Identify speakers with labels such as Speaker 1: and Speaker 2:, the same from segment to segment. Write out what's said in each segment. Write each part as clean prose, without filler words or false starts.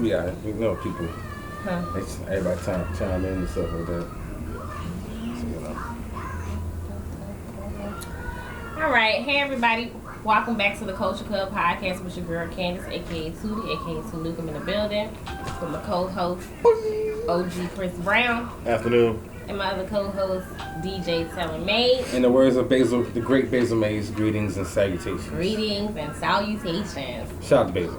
Speaker 1: Yeah, you know people.
Speaker 2: Huh?
Speaker 1: Everybody chime in and stuff like that. So, you know.
Speaker 2: All right, hey everybody, welcome back to the Culture Club podcast with your girl Candace, aka Tootie, aka Tuluka in the building, with my co-host OG Chris Brown.
Speaker 3: Afternoon.
Speaker 2: And my other co-host DJ Taylor May.
Speaker 1: In the words of Basil, the great Basil Mays, greetings and salutations.
Speaker 2: Greetings and salutations.
Speaker 1: Shout out to Basil.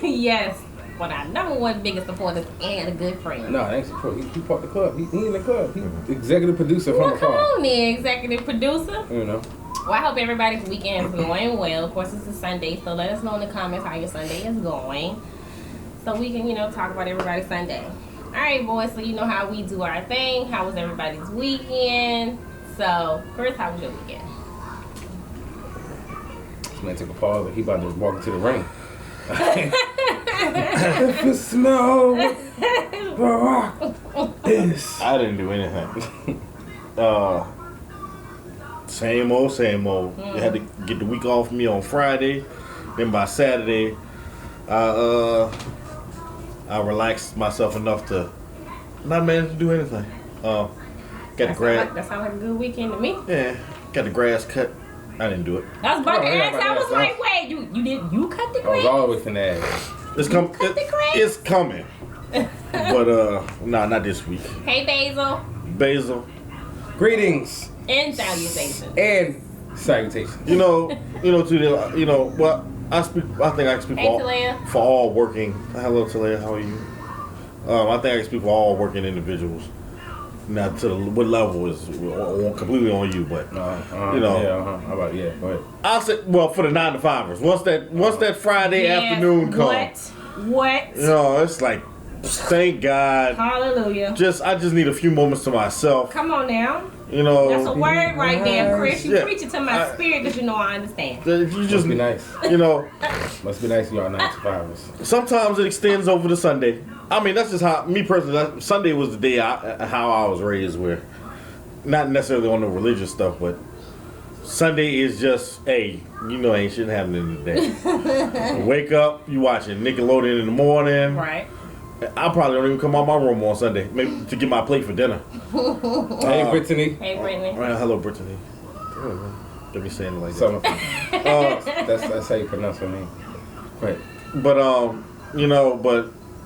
Speaker 2: Yes, one of our number one biggest supporters and a good friend.
Speaker 1: No, ain't support. He part the club. He in the club. He executive producer from
Speaker 2: Well,
Speaker 1: the
Speaker 2: come
Speaker 1: car.
Speaker 2: on then, executive producer.
Speaker 1: You know.
Speaker 2: Well, I hope everybody's weekend is going well. Of course, it's a Sunday, so let us know in the comments how your Sunday is going, so we can, talk about everybody's Sunday. All right, boys. So you know how we do our thing. How was everybody's weekend? So, Chris, how was your weekend?
Speaker 1: This man took a pause, but he about to walk into the ring. If you smell the rock is.
Speaker 3: I didn't do anything. Same old. You had to get the week off me on Friday. Then by Saturday, I relaxed myself enough to not manage to do anything. Got the grass.
Speaker 2: That sounds like a good weekend to me.
Speaker 3: Yeah, got the grass cut. I didn't do it.
Speaker 2: I was about to
Speaker 1: yeah,
Speaker 2: ask. I was like, wait, you cut the
Speaker 1: I was
Speaker 2: grass?
Speaker 1: always finna ask.
Speaker 3: It's It's coming. But nah, not this week.
Speaker 2: Hey,
Speaker 3: Basil.
Speaker 1: Greetings
Speaker 2: and salutations.
Speaker 1: and salutations.
Speaker 3: Well, I think I can speak
Speaker 2: Hey, Talea.
Speaker 3: for all working. Hello, Talea. How are you? I think I can speak for all working individuals. Now, what level is completely on you, but
Speaker 1: Yeah,
Speaker 3: How
Speaker 1: about go ahead.
Speaker 3: I'll say, for the 9-to-5ers. Once that Friday afternoon comes,
Speaker 2: What?
Speaker 3: It's like, thank God.
Speaker 2: Hallelujah.
Speaker 3: I just need a few moments to myself.
Speaker 2: Come on now.
Speaker 3: That's
Speaker 2: That's a word right there, Chris. You
Speaker 3: Yeah.
Speaker 2: preach it to my spirit that I understand.
Speaker 3: You just
Speaker 1: Must be nice. Must be nice, y'all 9-to-5ers.
Speaker 3: Sometimes it extends over to Sunday. I mean, that's just how me personally. Sunday was the day how I was raised, where not necessarily on the religious stuff, but Sunday is just ain't shit happening today. You wake up, you watching Nickelodeon in the morning.
Speaker 2: Right.
Speaker 3: I probably don't even come out my room on Sunday, maybe to get my plate for dinner.
Speaker 1: Hey, Brittany.
Speaker 2: Hey, Brittany.
Speaker 3: Hello, Brittany. Don't be saying it like that.
Speaker 1: So, that's how you pronounce her name. Right.
Speaker 3: But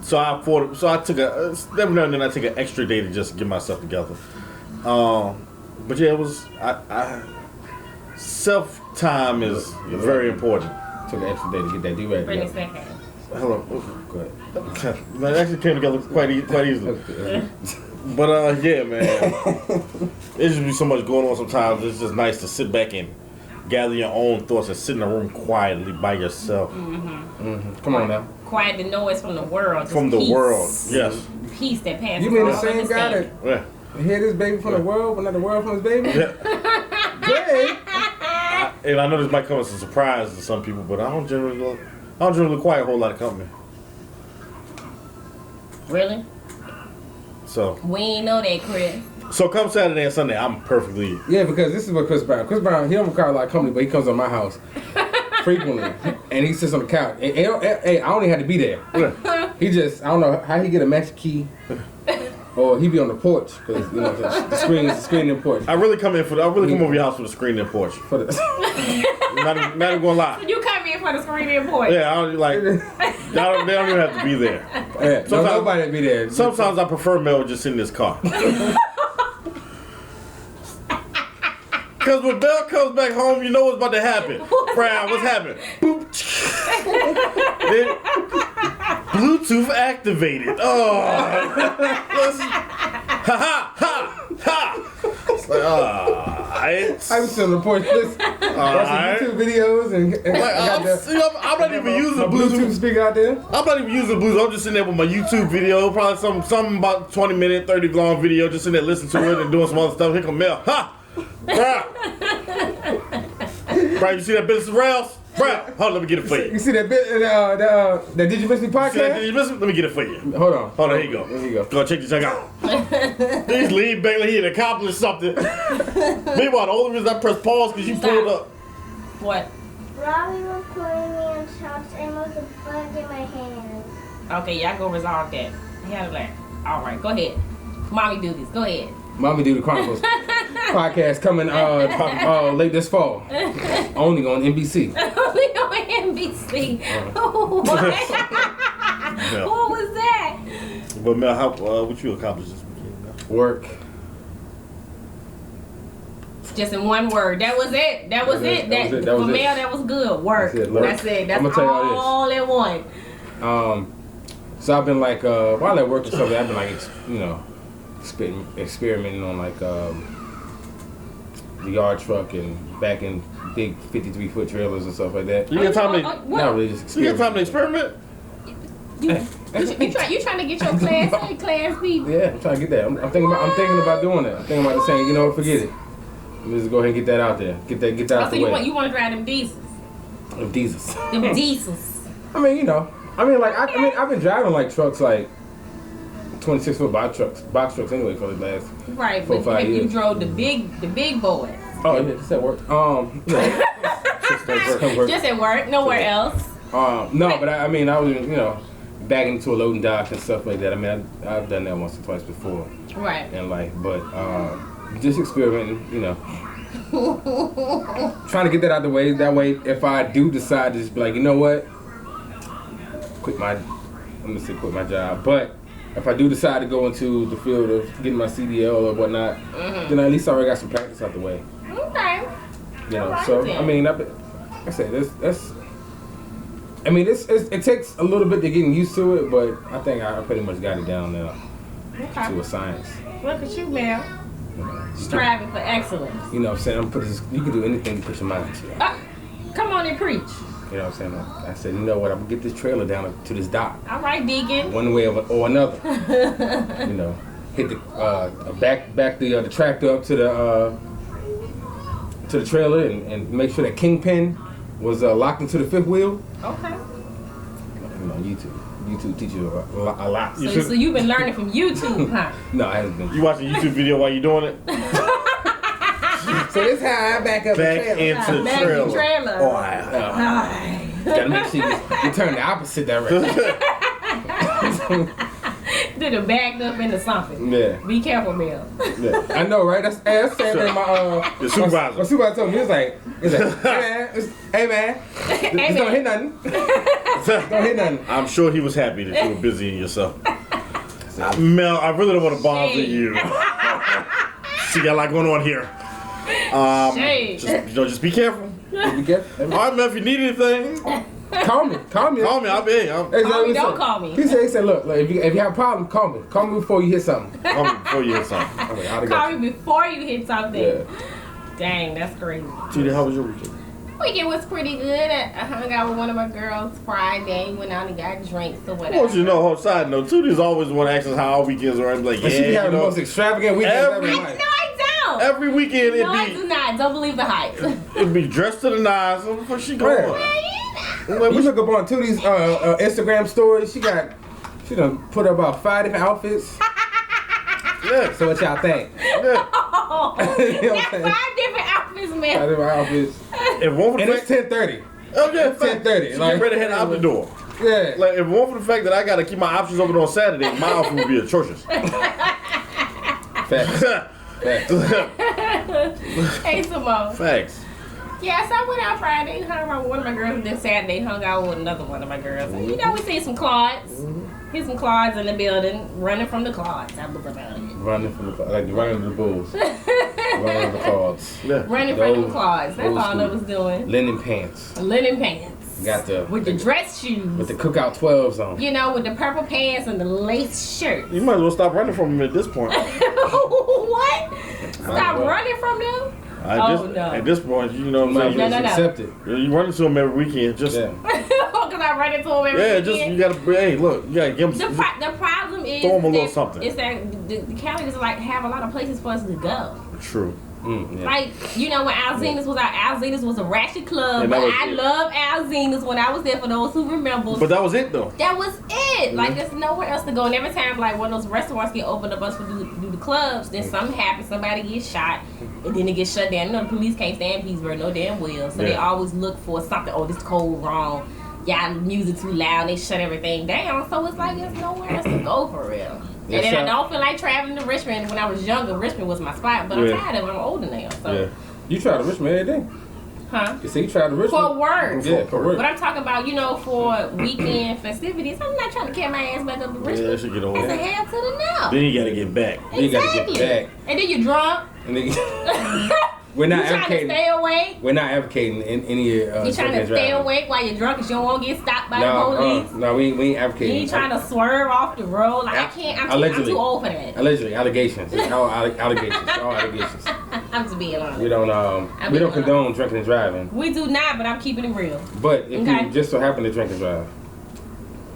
Speaker 3: so I took every now and then I take an extra day to just get myself together. But yeah, it was self time is very important.
Speaker 1: Took an extra day to get that do-rag
Speaker 2: Brittany
Speaker 1: together.
Speaker 2: second.
Speaker 3: Hello.
Speaker 1: Go ahead.
Speaker 3: That actually came together quite easily. But yeah, man, it just be so much going on sometimes. It's just nice to sit back and gather your own thoughts and sit in a room quietly by yourself.
Speaker 1: Come on now.
Speaker 2: Quiet the noise from the world. Just
Speaker 3: From the
Speaker 2: peace.
Speaker 3: world, yes.
Speaker 2: Peace that passes.
Speaker 1: You mean the
Speaker 2: all
Speaker 1: same guy that
Speaker 3: Yeah.
Speaker 1: hid his baby from the world, but not the world from his baby?
Speaker 3: Yeah.
Speaker 1: Great.
Speaker 3: And I know this might come as a surprise to some people, but I don't generally quiet a whole lot of company.
Speaker 2: Really?
Speaker 3: So
Speaker 2: We ain't know that, Chris.
Speaker 3: So come Saturday and Sunday, I'm perfectly.
Speaker 1: Yeah, because this is what Chris Brown, he don't require a lot of company, but he comes to my house frequently, and he sits on the couch. And I don't even have to be there. He just, I don't know how he get a match key, or he be on the porch, because the screen is the screen in the porch.
Speaker 3: I really come over your house for the screen and porch. Not even gonna lie.
Speaker 2: You come in for the screaming boy.
Speaker 3: Yeah, I don't like. They don't even have to be there.
Speaker 1: Yeah, nobody be there.
Speaker 3: Sometimes I prefer Mel just sit in his car. Because when Bell comes back home, you know what's about to happen. Brown, what's happening? Boop. Bluetooth activated. Oh. Ha ha ha ha. It's like,
Speaker 1: I was sitting on the porch watching YouTube videos and
Speaker 3: I'm not even using the
Speaker 1: Bluetooth speaker out there.
Speaker 3: I'm not even using Bluetooth. I'm just sitting there with my YouTube video, probably some about 20-minute, 30 long video, just sitting there listening to it and doing some other stuff. Here come Mel. Ha! Bruh, you see that business rails? Bruh, hold on, let me get it for you.
Speaker 1: You see that bit, that Did You Miss Me podcast?
Speaker 3: See that, did you miss it? Let me get it for you.
Speaker 1: Hold on,
Speaker 3: here you go.
Speaker 1: There you go.
Speaker 3: Go check this out. He's lean back like he had accomplished something. Meanwhile, the only reason I pressed pause because you pulled up.
Speaker 2: What?
Speaker 4: Robbie was putting me on shots and was a bug in my hands.
Speaker 2: Okay, y'all go resolve that. He had a laugh. All right, go ahead. Mommy do this. Go ahead.
Speaker 1: Mommy Do the Chronicles podcast coming late this fall. Only on NBC.
Speaker 2: Only on NBC. What?
Speaker 3: Yeah.
Speaker 2: What was that?
Speaker 3: But Mel, what you accomplished this weekend? Mel?
Speaker 1: Work.
Speaker 2: Just in one word. That was it. That was it.
Speaker 1: That was it.
Speaker 2: For Mel, that was good. Work. That's it. That's
Speaker 1: I'ma tell y'all
Speaker 2: all in one.
Speaker 1: So I've been like, while at work or something, I've been like, experimenting on like the yard truck and back in big 53-foot trailers and stuff like that.
Speaker 3: You got time to?
Speaker 1: Not really, just
Speaker 3: You got time to
Speaker 1: experiment.
Speaker 3: experiment?
Speaker 2: You trying to get your class A, class B?
Speaker 1: Yeah, I'm trying to get that. I'm thinking about doing that. I'm thinking about saying, forget it. Let's just go ahead and get that out there. Get that out the way.
Speaker 2: You want to drive them diesels?
Speaker 1: Them diesels.
Speaker 2: Them diesels.
Speaker 1: I've been driving like trucks like 26-foot box trucks anyway for the last
Speaker 2: Right,
Speaker 1: 4 or 5 years.
Speaker 2: you drove the big boys.
Speaker 1: Oh yeah, just at work.
Speaker 2: Just at work, nowhere else.
Speaker 1: No, but I was back into a loading dock and stuff like that. I mean, I've done that once or twice before.
Speaker 2: Right.
Speaker 1: In life, but just experimenting, trying to get that out the way. That way, if I do decide to just be like, you know what, quit my job, but if I do decide to go into the field of getting my CDL or whatnot, then at least I already got some practice out the way.
Speaker 2: Okay.
Speaker 1: So then. I mean, it takes a little bit to getting used to it, but I think I pretty much got it down now to a science.
Speaker 2: Look at you, Mel. Striving for excellence.
Speaker 1: You know what I'm saying? You can do anything to push your mind to.
Speaker 2: Come on and preach.
Speaker 1: You know what I'm saying? I said, you know what? I'm gonna get this trailer down to this dock.
Speaker 2: All right, Deacon.
Speaker 1: One way or another. Hit the back the tractor up to the trailer and make sure that kingpin was locked into the fifth wheel.
Speaker 2: Okay.
Speaker 1: YouTube teaches you a lot.
Speaker 2: So you've been learning from YouTube, huh?
Speaker 1: No, I haven't been.
Speaker 3: You watching a YouTube video while you doing it?
Speaker 1: So this how I back up
Speaker 3: Back
Speaker 1: the trailer.
Speaker 3: into the trailer.
Speaker 1: Oh, gotta make sure you turn the opposite direction.
Speaker 2: Did it back up into something.
Speaker 1: Yeah.
Speaker 2: Be careful, Mel.
Speaker 1: Yeah. I know, right? That's the same thing
Speaker 3: the supervisor.
Speaker 1: My supervisor told me. He was like, hey man, just don't hit nothing. Don't hit nothing.
Speaker 3: I'm sure he was happy that you were busying yourself. Mel, I really don't want to bother you. See, got a lot going on here. Just be careful.
Speaker 1: Be careful.
Speaker 3: All right, Mel, if you need anything,
Speaker 1: call me.
Speaker 3: Call me.
Speaker 2: Don't call me.
Speaker 1: He said, look, if you have a problem, call me. Call me before you hit something.
Speaker 3: Call me before you hit something.
Speaker 2: Call me before you hit something.
Speaker 1: Yeah.
Speaker 2: Dang, that's crazy.
Speaker 3: Judy, how was your weekend?
Speaker 2: Weekend was pretty good. I hung out with one of my girls Friday. Went out and got drinks or
Speaker 3: I
Speaker 2: whatever.
Speaker 3: want you to know, on side note, Tootie always want to ask us how our weekends are. I'm like,
Speaker 1: But she be having the most extravagant weekends ever in
Speaker 2: No,
Speaker 1: life.
Speaker 2: I don't.
Speaker 3: every weekend
Speaker 2: No, I do not. Don't believe the hype.
Speaker 3: it'd be dressed to the nines. Where she going?
Speaker 1: When we look up on Tootie's Instagram stories, she done put up about 5 different outfits.
Speaker 3: Yeah.
Speaker 1: So what y'all think?
Speaker 3: Yeah.
Speaker 2: Oh,
Speaker 1: You know what
Speaker 2: that's
Speaker 1: I'm
Speaker 2: 5 different outfits,
Speaker 1: 5
Speaker 2: man.
Speaker 1: different outfits.
Speaker 3: If one for the
Speaker 1: And it's
Speaker 3: fact,
Speaker 1: 10:30.
Speaker 3: oh yeah,
Speaker 1: 10:30.
Speaker 3: She
Speaker 1: Like,
Speaker 3: get ready to head out the door.
Speaker 1: Yeah.
Speaker 3: Like if it weren't for the fact that I gotta keep my options open on Saturday, my outfit would be atrocious.
Speaker 1: Facts. Facts.
Speaker 2: Hey, Simone.
Speaker 3: Facts.
Speaker 2: Yeah, so I went out Friday, hung out with one of my girls, and then Saturday hung out with another one of my girls. And we see some quads. Hit some quads in the building, running from the quads. That was about it.
Speaker 1: Running from the running to the bulls. Running the cards.
Speaker 3: Yeah.
Speaker 2: Running from the quads. That's
Speaker 1: old
Speaker 2: all I
Speaker 1: school.
Speaker 2: was doing.
Speaker 1: Linen pants.
Speaker 2: Linen pants.
Speaker 1: Got
Speaker 2: with the dress shoes.
Speaker 1: with the cookout 12s on.
Speaker 2: You know, with the purple pants and the lace shirt.
Speaker 3: You might as well stop running from him at this point.
Speaker 2: What? Stop running from them?
Speaker 3: No.
Speaker 2: No.
Speaker 3: At this point, you know what I'm saying?
Speaker 2: No.
Speaker 1: Accept it.
Speaker 3: You run into him every weekend. Just
Speaker 1: Yeah.
Speaker 2: Because I run into them every weekend.
Speaker 3: you gotta. Hey, look, you gotta give him.
Speaker 2: The problem is
Speaker 3: throw 'em a little something.
Speaker 2: Is that the Cali is like have a lot of places for us to go.
Speaker 3: True.
Speaker 1: Yeah.
Speaker 2: Like, you know, when Alzina's was out, Alzina's was a ratchet club.
Speaker 3: And
Speaker 2: But
Speaker 3: that was
Speaker 2: I
Speaker 3: it.
Speaker 2: love Alzina's when I was there, for those who remember.
Speaker 3: But that was it though.
Speaker 2: That was it. Like, there's nowhere else to go. And every time, like, one of those restaurants get opened up us for do the clubs, then something happens, somebody gets shot, and then it gets shut down. You know, the police can't stand Petersburg no damn well. So they
Speaker 3: Yeah.
Speaker 2: always look for something. Oh, this cold wrong. y'all music too loud, they shut everything down. So it's like, there's nowhere else to go for real.
Speaker 1: Yes,
Speaker 2: and then I
Speaker 1: sir.
Speaker 2: don't feel like traveling to Richmond. When I was younger, Richmond was my spot, but I'm tired of it. I'm older now. So,
Speaker 1: You try to Richmond every day.
Speaker 2: huh?
Speaker 1: You see, you try to Richmond.
Speaker 2: For work.
Speaker 1: Yeah, for work.
Speaker 2: But I'm talking about, for weekend festivities. I'm not trying to carry my ass back up to Richmond.
Speaker 3: Yeah, that should get over.
Speaker 2: That's a half to the now.
Speaker 3: Then you gotta get back.
Speaker 1: You gotta get back.
Speaker 2: And then you drunk.
Speaker 1: And then, we're not
Speaker 2: You trying to
Speaker 1: advocating.
Speaker 2: stay awake.
Speaker 1: We're not advocating in any.
Speaker 2: You trying to stay
Speaker 1: driving.
Speaker 2: awake while you're drunk because you don't want to get stopped by the police.
Speaker 1: No, we ain't
Speaker 2: You
Speaker 1: advocating.
Speaker 2: ain't trying to swerve off the road. Like, I can't. I'm too old for that.
Speaker 1: Allegedly, allegations. It's all allegations. All allegations.
Speaker 2: I'm just being honest.
Speaker 1: We don't condone drinking and driving.
Speaker 2: We do not, but I'm keeping it real.
Speaker 1: But if
Speaker 2: Okay.
Speaker 1: you just so happen to drink and drive,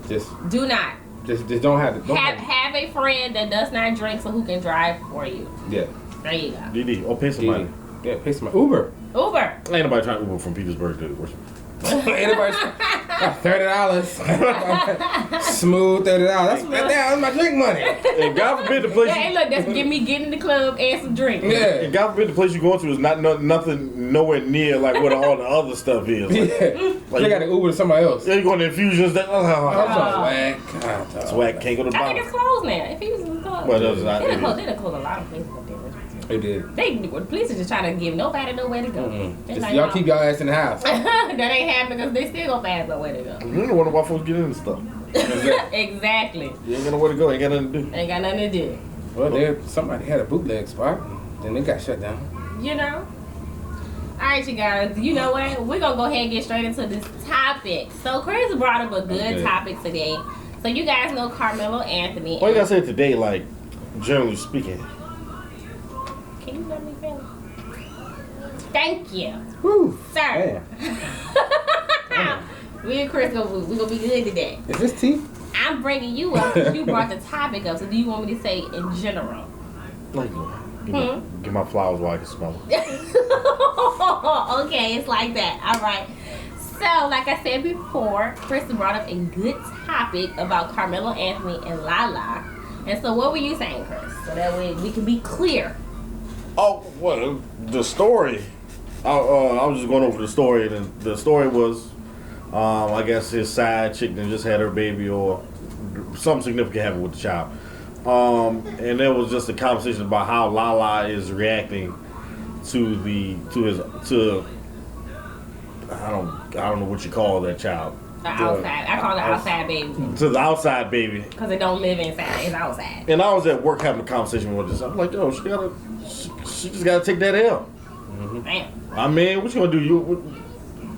Speaker 1: just
Speaker 2: Do not.
Speaker 1: just don't have to.
Speaker 2: Have a friend that does not drink so who can drive for you.
Speaker 1: Yeah.
Speaker 2: There you go.
Speaker 3: DD, or pay somebody.
Speaker 1: Yeah, pay some Uber.
Speaker 2: Uber.
Speaker 3: Ain't nobody trying to Uber from Petersburg to Richmond.
Speaker 1: Anybody? $30. Smooth $30. That's my drink money.
Speaker 3: And God forbid the place.
Speaker 2: Yeah, hey, look, that's give me getting in the club and some drink.
Speaker 3: And
Speaker 1: Yeah.
Speaker 3: God forbid the place you're going to is not nothing nowhere near like what all the other stuff is. Like,
Speaker 1: They got to Uber to somebody else.
Speaker 3: yeah, you going to infusions. That
Speaker 1: That's whack.
Speaker 3: that's whack. Can't go to the
Speaker 2: I think
Speaker 3: bar.
Speaker 2: it's closed now. If he was closed.
Speaker 3: Well, that's not.
Speaker 2: They done closed a lot of places up there.
Speaker 1: They did.
Speaker 2: The police are just trying to give nobody nowhere to go. They
Speaker 1: Just,
Speaker 2: like,
Speaker 1: y'all
Speaker 2: no.
Speaker 1: keep y'all ass in the house.
Speaker 2: That ain't happening because they still gonna find nowhere to go.
Speaker 3: You don't wonder why folks get into stuff.
Speaker 2: Exactly.
Speaker 3: You ain't got nowhere to go. Ain't got nothing to do.
Speaker 2: Ain't got nothing to do.
Speaker 1: Well, somebody had a bootleg spot, then they got shut down.
Speaker 2: You know? Alright, you guys. You know what? We're gonna go ahead and get straight into this topic. So, Chris brought up a good topic today. So, you guys know Carmelo Anthony.
Speaker 3: Why you gotta say today, like, generally speaking?
Speaker 2: Can you let me finish? Thank you.
Speaker 1: Whew.
Speaker 2: Sir.
Speaker 1: Damn.
Speaker 2: Me and Chris, we gonna be good today.
Speaker 1: Is this tea?
Speaker 2: I'm bringing you up because you brought the topic up. So, do you want me to say in general?
Speaker 3: Like, get my flowers while I can smell them.
Speaker 2: Okay, it's like that. All right. So, like I said before, Chris brought up a good topic about Carmelo Anthony and LaLa. And so, what were you saying, Chris? So that way we can be clear.
Speaker 3: Oh, well, the story. I was just going over the story, and the story was, I guess his side chick that just had her baby, or something significant happened with the child. And there was just a conversation about how LaLa is reacting to I don't know what you call that child.
Speaker 2: The outside. I call it outside baby.
Speaker 3: To the outside baby.
Speaker 2: Because it don't live inside. It's outside.
Speaker 3: And I was at work having a conversation with this. I'm like, yo, she just gotta take that L.
Speaker 2: Damn.
Speaker 3: I mean, what you gonna do?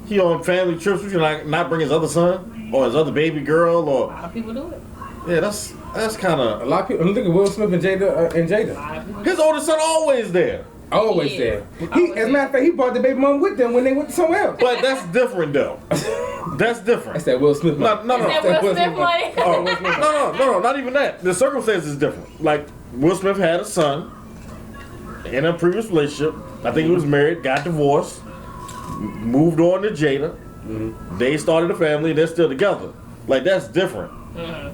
Speaker 3: He on family trips? What you not bring his other son or his other baby girl?
Speaker 2: A
Speaker 3: Or
Speaker 2: lot of people do it.
Speaker 3: yeah, that's kind
Speaker 1: A
Speaker 3: of.
Speaker 1: lot of people. Look at Will Smith and Jada.
Speaker 2: A lot of people do
Speaker 3: His oldest son always there,
Speaker 1: Always
Speaker 2: Yeah.
Speaker 1: there.
Speaker 2: Always
Speaker 1: As a matter of fact, he brought the baby mom with them when they went somewhere else.
Speaker 3: but that's different though. That's different.
Speaker 1: That's that Will Smith money.
Speaker 3: No,
Speaker 2: Is that Will Smith money?
Speaker 3: Oh, no, not even that. The circumstance is different. Like, Will Smith had a son in a previous relationship. I think he was married, got divorced, moved on to Jada. They started a family, they're still together. Like, that's different.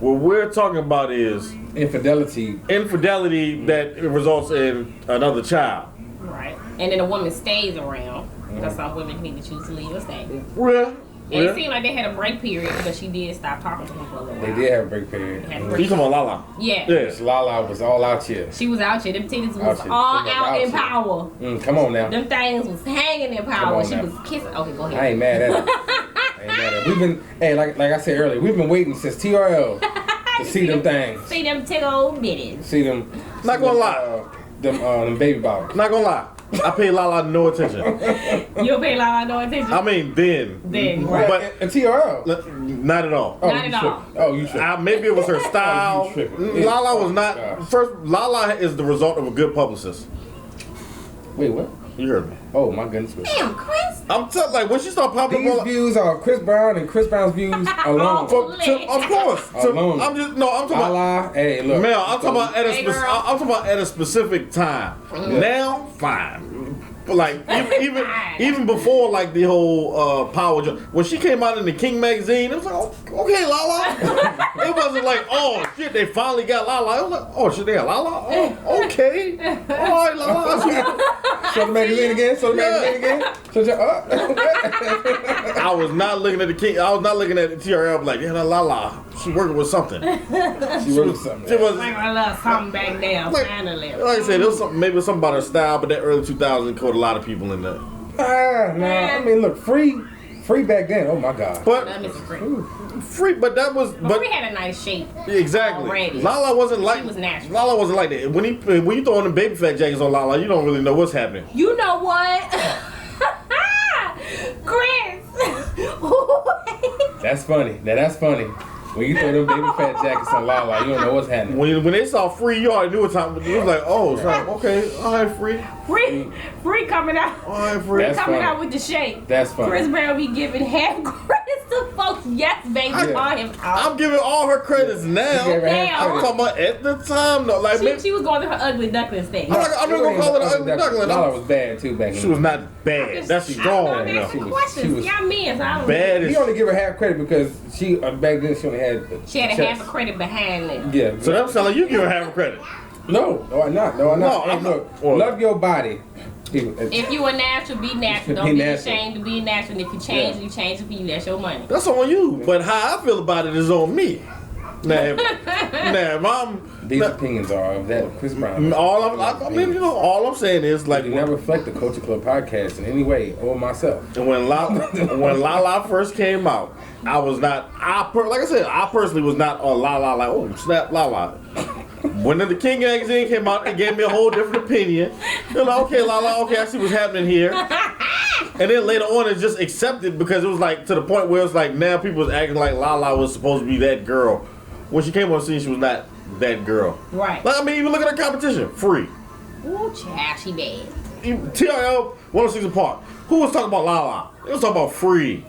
Speaker 3: What we're talking about is
Speaker 1: Infidelity.
Speaker 3: infidelity that results in another child.
Speaker 2: Right. And then a woman stays around. Because some women need to choose to leave or stay.
Speaker 3: Yeah.
Speaker 2: And it seemed like they had a break period because she did stop talking to him for a little
Speaker 1: They
Speaker 2: while.
Speaker 1: did have a break period.
Speaker 2: Had a
Speaker 3: You
Speaker 2: break.
Speaker 3: talking about Lala?
Speaker 2: Yeah.
Speaker 3: Yes.
Speaker 1: Lala was all out here.
Speaker 2: She was out here. Them titties was
Speaker 1: Out here.
Speaker 2: all
Speaker 1: She was
Speaker 2: out
Speaker 1: out
Speaker 2: in
Speaker 1: here.
Speaker 2: power.
Speaker 1: Come on now.
Speaker 2: Them things was hanging in
Speaker 1: Come
Speaker 2: power.
Speaker 1: on
Speaker 2: She
Speaker 1: now.
Speaker 2: was kissing. Okay, go
Speaker 1: I
Speaker 2: ahead.
Speaker 1: ain't mad at it. I ain't mad at it. We've been, like I said earlier, we've been waiting since TRL to see them things.
Speaker 2: See them tickle old bitties.
Speaker 1: See them.
Speaker 3: Not
Speaker 1: see
Speaker 3: gonna
Speaker 1: them,
Speaker 3: lie.
Speaker 1: Them baby bottles.
Speaker 3: Not gonna lie. I pay Lala no attention.
Speaker 2: You don't pay a lot of no attention.
Speaker 3: I mean, then.
Speaker 2: Then,
Speaker 1: Right.
Speaker 3: But
Speaker 1: And TRL.
Speaker 3: not at all.
Speaker 1: Oh,
Speaker 2: Not
Speaker 1: you
Speaker 2: at all.
Speaker 1: tripping. Oh, you tripping.
Speaker 3: Maybe it was her style.
Speaker 1: Oh, you tripping.
Speaker 3: Lala was
Speaker 1: Oh,
Speaker 3: not.
Speaker 1: God.
Speaker 3: First, Lala is the result of a good publicist.
Speaker 1: Wait, what?
Speaker 3: You heard me.
Speaker 1: Oh my goodness.
Speaker 2: Damn, Chris.
Speaker 3: I'm telling, like, when she started popping
Speaker 1: These
Speaker 3: up,
Speaker 1: views are Chris Brown and Chris Brown's views alone.
Speaker 3: of course.
Speaker 1: Alone.
Speaker 3: I'm talking about.
Speaker 1: Lala, hey, look.
Speaker 3: Mel, I'm talking about
Speaker 2: Hey, girl.
Speaker 3: I'm talking about at a specific time. Now, fine. But like even before like the whole power jump, when she came out in the King magazine, it was like, oh, okay, Lala. wasn't like, oh shit, they finally got LaLa. I was like, oh shit, they got LaLa? Oh, okay. All right, LaLa.
Speaker 1: Show the magazine again. Show the magazine again.
Speaker 3: I was not looking at the king. I was not looking at the TRL like, yeah, LaLa. She working with something.
Speaker 1: She working with something.
Speaker 3: It was
Speaker 2: like a little something back there, finally.
Speaker 3: Like I said, there was something, maybe something about her style, but that early 2000s caught a lot of people in that.
Speaker 1: No. I mean, look, free back then. Oh my God.
Speaker 3: But free, but that was. But
Speaker 2: Free had a nice shape.
Speaker 3: Exactly.
Speaker 2: Already.
Speaker 3: LaLa wasn't like.
Speaker 2: She was natural.
Speaker 3: LaLa wasn't like that. When you throw on the baby fat jackets on LaLa, you don't really know what's happening.
Speaker 2: You know what, Chris?
Speaker 1: That's funny. Now that's funny. When you throw them baby fat jackets on LaLa, you don't know what's happening.
Speaker 3: When they saw Free, you already knew what time. It was like, oh, it's like, okay, all right, Free.
Speaker 2: Free coming out.
Speaker 3: All right, Free.
Speaker 1: That's
Speaker 2: coming
Speaker 1: funny.
Speaker 2: out with the shape.
Speaker 1: That's funny.
Speaker 2: Chris Brown be giving half credits to folks. Yes, baby, call him out.
Speaker 3: I'm giving all her credits now.
Speaker 1: She gave her half
Speaker 2: Damn.
Speaker 3: I'm talking about at the time though. Like,
Speaker 2: She was going through her ugly duckling stage.
Speaker 3: I'm not gonna call it an ugly duckling.
Speaker 1: LaLa was bad too back then.
Speaker 3: She was not bad. That's strong.
Speaker 2: That's
Speaker 3: She
Speaker 2: the
Speaker 3: was
Speaker 2: questions. Y'all men, so I don't
Speaker 3: bad
Speaker 1: He
Speaker 3: as.
Speaker 1: only give her half credit because she back then she only had.
Speaker 2: She had a half a credit behind it.
Speaker 1: Yeah.
Speaker 3: So that sounds like you give her half credit.
Speaker 1: No, I'm not. No, I'm not.
Speaker 3: No,
Speaker 1: Hey,
Speaker 3: I'm
Speaker 1: look,
Speaker 3: not.
Speaker 1: love your body.
Speaker 2: If you a natural, be natural. Don't
Speaker 1: Be
Speaker 2: be
Speaker 1: natural.
Speaker 2: ashamed to be natural. And if you change, you change it for you. That's your money.
Speaker 3: That's on you. But how I feel about it is on me. Now, mom.
Speaker 1: These opinions are of that Chris Brown.
Speaker 3: All I'm saying is like
Speaker 1: do not reflect the Culture Club podcast in any way or myself.
Speaker 3: when LaLa first came out, I was not. Like I said, I personally was not on LaLa like, oh snap, LaLa. When the King magazine came out, it gave me a whole different opinion. You're like, okay, LaLa, okay, I see what's happening here. And then later on, it's just accepted because it was like to the point where it's like now people was acting like LaLa was supposed to be that girl. When she came on the scene, she was not that girl.
Speaker 2: Right.
Speaker 3: Like, I mean, even look at her competition, Free.
Speaker 2: Ooh, child, she bad.
Speaker 3: TRL 106 apart. Who was talking about LaLa? They was talking about Free.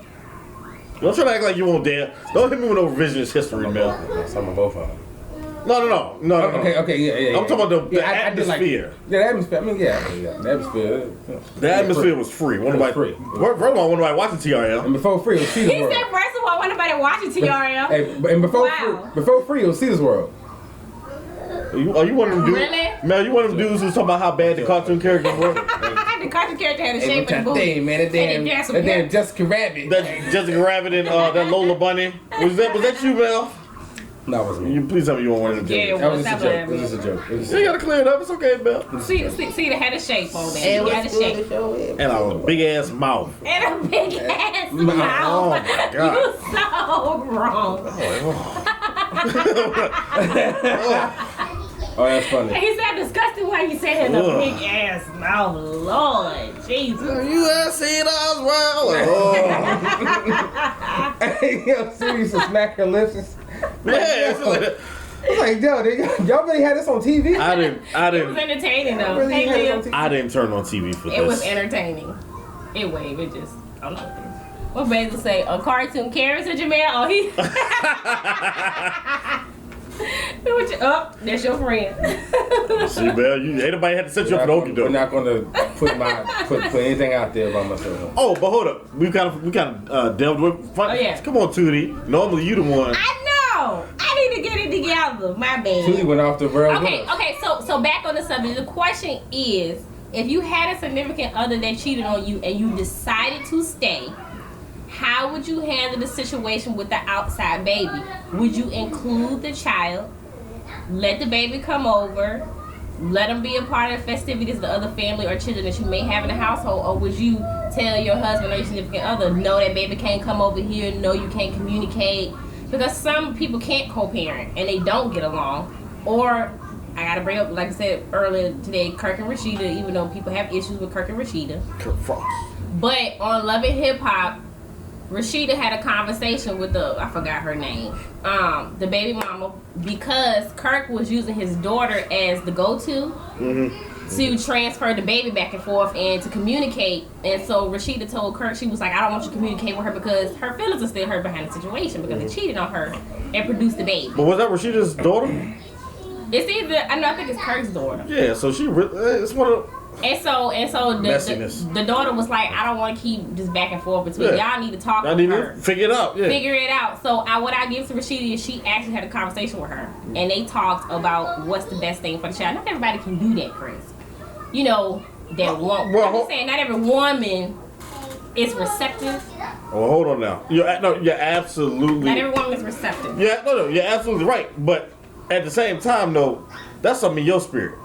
Speaker 3: Don't try to act like you won't dare. Don't hit me with no revisionist history, man.
Speaker 1: That's some of both of them.
Speaker 3: No.
Speaker 1: Okay, yeah.
Speaker 3: I'm talking about the
Speaker 1: I did like-
Speaker 3: atmosphere.
Speaker 1: Yeah, the atmosphere. I mean, yeah, the atmosphere.
Speaker 3: The atmosphere was free.
Speaker 1: It was free.
Speaker 3: First of all, nobody watching TRL.
Speaker 1: And before free, it was Cedar's
Speaker 2: He
Speaker 1: World.
Speaker 2: said, first of all, wasn't nobody watching TRL.
Speaker 1: Hey, and before
Speaker 2: Wow.
Speaker 1: free, it was Cedar's World.
Speaker 3: Are you one of them dudes?
Speaker 2: Really?
Speaker 3: Man, you one of them dudes who's talking about how bad the cartoon characters were?
Speaker 2: The cartoon character had a
Speaker 1: Hey,
Speaker 2: shape
Speaker 1: what
Speaker 2: of the
Speaker 1: that thing,
Speaker 2: booty.
Speaker 1: man? That damn Jessica Rabbit.
Speaker 3: That Jessica Rabbit and that Lola Bunny. Was that you, Mel?
Speaker 1: No, it wasn't me.
Speaker 3: You please tell me you want one of them.
Speaker 2: Yeah,
Speaker 3: jokes.
Speaker 1: That was
Speaker 2: what's
Speaker 1: just a
Speaker 2: up,
Speaker 1: joke. It was just a joke. It was just
Speaker 3: You
Speaker 1: a
Speaker 3: gotta clear it up. It's okay, Mel.
Speaker 2: See, they had a shape on there. She had a shape.
Speaker 3: And a big ass mouth.
Speaker 2: And a big ass
Speaker 3: Oh
Speaker 2: mouth.
Speaker 3: my God.
Speaker 2: You so wrong.
Speaker 1: Oh, that's funny.
Speaker 2: He said disgusting way you said it in a
Speaker 3: Ugh.
Speaker 2: big ass mouth. Lord Jesus.
Speaker 3: You have seen us well.
Speaker 1: Hey, yo, Siri used to smack her lips.
Speaker 3: Yeah,
Speaker 1: It's like, yo, y'all really had this on TV?
Speaker 3: I
Speaker 2: It was
Speaker 3: didn't
Speaker 2: entertaining though.
Speaker 1: Really
Speaker 2: Hey,
Speaker 1: had it on
Speaker 2: Liv.
Speaker 1: TV?
Speaker 3: I didn't turn on TV for
Speaker 2: It was
Speaker 3: this.
Speaker 2: entertaining. It just, I don't know. What Basil say? A cartoon character, Jamel? Oh, he. That's your friend.
Speaker 3: See, Mel, ain't nobody had to set you up for the okey
Speaker 1: We're
Speaker 3: doke.
Speaker 1: not going to put anything out there about myself.
Speaker 3: Oh, but hold up. We kind of delved with fun.
Speaker 2: Oh, yeah.
Speaker 3: Come on, Tootie. Normally you the one.
Speaker 2: I know. I need to get it together. My bad.
Speaker 1: Tootie went off the rails.
Speaker 2: Okay. So back on the subject. The question is, if you had a significant other that cheated on you and you decided to stay, how would you handle the situation with the outside baby? Would you include the child, let the baby come over, let them be a part of the festivities of the other family or children that you may have in the household, or would you tell your husband or your significant other, no, that baby can't come over here, no, you can't communicate? Because some people can't co-parent and they don't get along. Or, I gotta bring up, like I said earlier today, Kirk and Rashida, even though people have issues with Kirk and Rashida.
Speaker 3: Kirk Frost.
Speaker 2: But on Love and Hip Hop, Rashida had a conversation with I forgot her name, the baby mama, because Kirk was using his daughter as the go-to to transfer the baby back and forth and to communicate. And so Rashida told Kirk, she was like, I don't want you to communicate with her because her feelings are still hurt behind the situation because they cheated on her and produced the baby.
Speaker 3: But was that Rashida's daughter?
Speaker 2: It's either, I think it's Kirk's daughter.
Speaker 3: Yeah, so it's one of
Speaker 2: And so
Speaker 3: Messiness.
Speaker 2: the daughter was like, I don't want to keep this back and forth between y'all. Need to talk
Speaker 3: I
Speaker 2: with
Speaker 3: need
Speaker 2: her.
Speaker 3: to figure it out. Yeah.
Speaker 2: Figure it out. So what I give to Rashida is she actually had a conversation with her, and they talked about what's the best thing for the child. Not everybody can do that, Chris. You know that one. I'm just saying, not every woman is receptive.
Speaker 3: Well, hold on now. You're absolutely.
Speaker 2: Not every woman is receptive.
Speaker 3: Yeah, no, you're absolutely right. But at the same time, though, that's something in your spirit.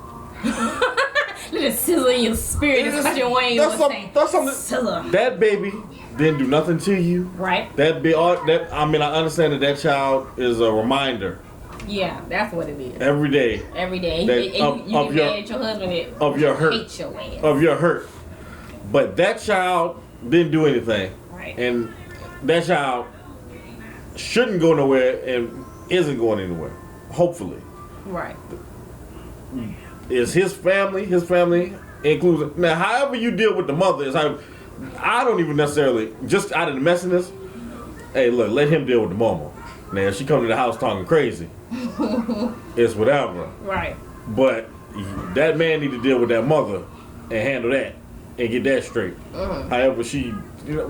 Speaker 2: Look at sizzle in your spirit. It's such a Wayne was saying.
Speaker 3: That's something.
Speaker 2: Sizzle.
Speaker 3: That baby didn't do nothing to you.
Speaker 2: Right.
Speaker 3: I understand that child is a reminder.
Speaker 2: Yeah, that's what it is.
Speaker 3: Every day.
Speaker 2: Every day.
Speaker 3: That
Speaker 2: You get mad at your husband
Speaker 3: of your hurt.
Speaker 2: Hates your ass.
Speaker 3: Of your hurt. But that child didn't do anything.
Speaker 2: Right.
Speaker 3: And that child shouldn't go nowhere and isn't going anywhere. Hopefully.
Speaker 2: Right.
Speaker 3: Is his family includes now however you deal with the mother is how I don't even necessarily just out of the messiness. Hey, look, let him deal with the mama. Now if she come to the house talking crazy, it's whatever.
Speaker 2: Right.
Speaker 3: But that man need to deal with that mother and handle that and get that straight. However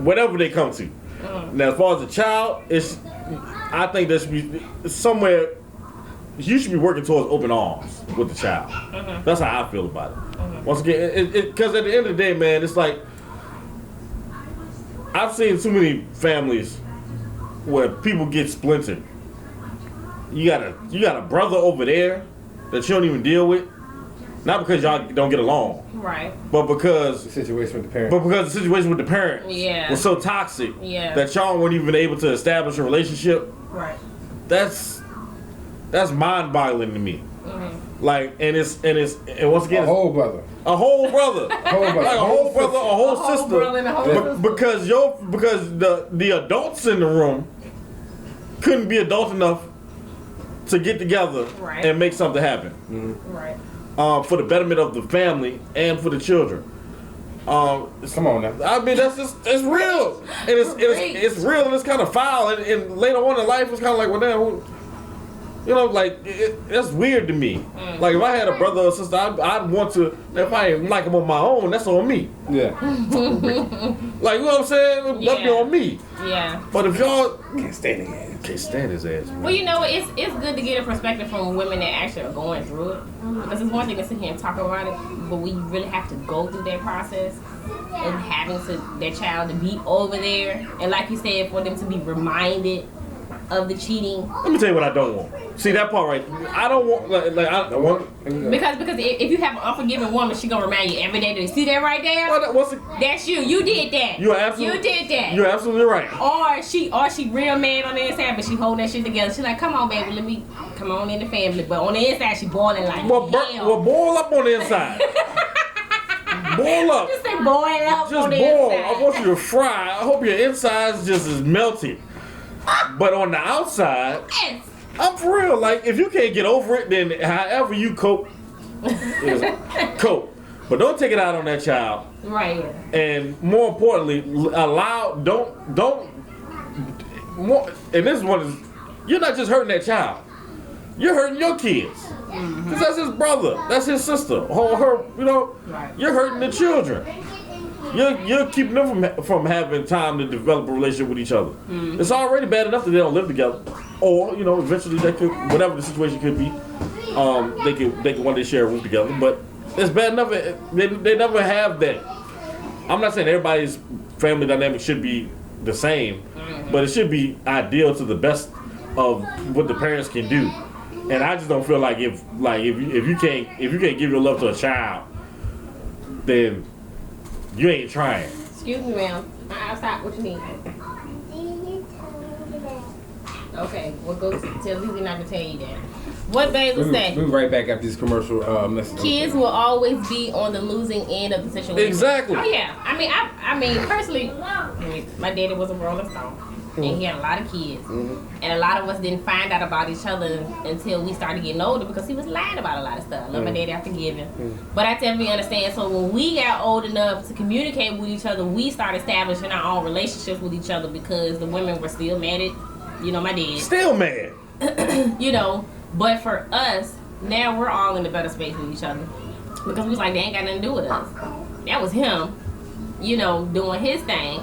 Speaker 3: whatever they come to. Now as far as the child, I think there should be somewhere. You should be working towards open arms with the child. That's how I feel about it. Once again, because at the end of the day, man, it's like I've seen too many families where people get splintered. You got a brother over there that you don't even deal with, not because y'all don't get along,
Speaker 2: right?
Speaker 3: But because
Speaker 1: the situation with the parents.
Speaker 3: But because the situation with the parents was so toxic that y'all weren't even able to establish a relationship.
Speaker 2: Right.
Speaker 3: That's mind-boggling to me. Like, and once again,
Speaker 1: a whole brother,
Speaker 3: like a whole brother, a whole sister, because the adults in the room couldn't be adult enough to get together and make something happen,
Speaker 2: right?
Speaker 3: For the betterment of the family and for the children.
Speaker 1: Come on now.
Speaker 3: I mean, it's real, and it's real, and it's kind of foul, and later on in life, it's kind of like, well, damn. You know, like, that's weird to me. Like, if I had a brother or sister, I'd want to, if I ain't like them on my own, that's on me.
Speaker 1: Yeah.
Speaker 3: Like, you know what I'm saying? That'd be on me.
Speaker 2: Yeah.
Speaker 3: But if y'all...
Speaker 1: Can't stand his ass.
Speaker 3: Can't stand his ass, man.
Speaker 2: Well, you know, it's good to get a perspective from women that actually are going through it. Because it's one thing to sit here and talk about it, but we really have to go through that process and having their child to be over there. And like you said, for them to be reminded of the cheating.
Speaker 3: Let me tell you what I don't want. See that part right? I don't want I don't want
Speaker 2: because if you have an unforgiving woman, she gonna remind you every day. Do you see that right there? That's you. You did that. You did that.
Speaker 3: You're absolutely right.
Speaker 2: Or she real mad on the inside, but she holding that shit together. She's like, come on, baby, let me come on in the family. But on the inside, she boiling like hell.
Speaker 3: Well, boil up on the inside. Boil up.
Speaker 2: Just say boil up
Speaker 3: just
Speaker 2: on the
Speaker 3: boil.
Speaker 2: inside.
Speaker 3: I want you to fry. I hope your insides just is melted. But on the outside,
Speaker 2: yes.
Speaker 3: I'm for real. Like, if you can't get over it, then however you cope, cope. But don't take it out on that child.
Speaker 2: Right.
Speaker 3: And more importantly, don't. And this one is, you're not just hurting that child. You're hurting your kids. Because that's his brother. That's his sister. You're hurting the children. You're keeping them from having time to develop a relationship with each other. It's already bad enough that they don't live together, or eventually they could, whatever the situation could be, they can one day share a room together. But it's bad enough they never have that. I'm not saying everybody's family dynamic should be the same, but it should be ideal to the best of what the parents can do. And I just don't feel like if you can't give your love to a child, then you ain't trying.
Speaker 2: Excuse me, ma'am. Outside, what you need? Okay, we'll go tell Lily not to tell you that. What Basil say?
Speaker 1: We'll be right back after this commercial message.
Speaker 2: Kids will always be on the losing end of the situation.
Speaker 3: Exactly.
Speaker 2: Oh yeah. I mean, personally, my daddy was a Rolling Stone. And he had a lot of kids. And a lot of us didn't find out about each other until we started getting older because he was lying about a lot of stuff. I love my daddy, I forgive him. But I definitely understand. So when we got old enough to communicate with each other, we started establishing our own relationships with each other because the women were still mad at, my dad.
Speaker 3: Still mad.
Speaker 2: But for us, now we're all in a better space with each other. Because we was like, they ain't got nothing to do with us. That was him, you know, doing his thing.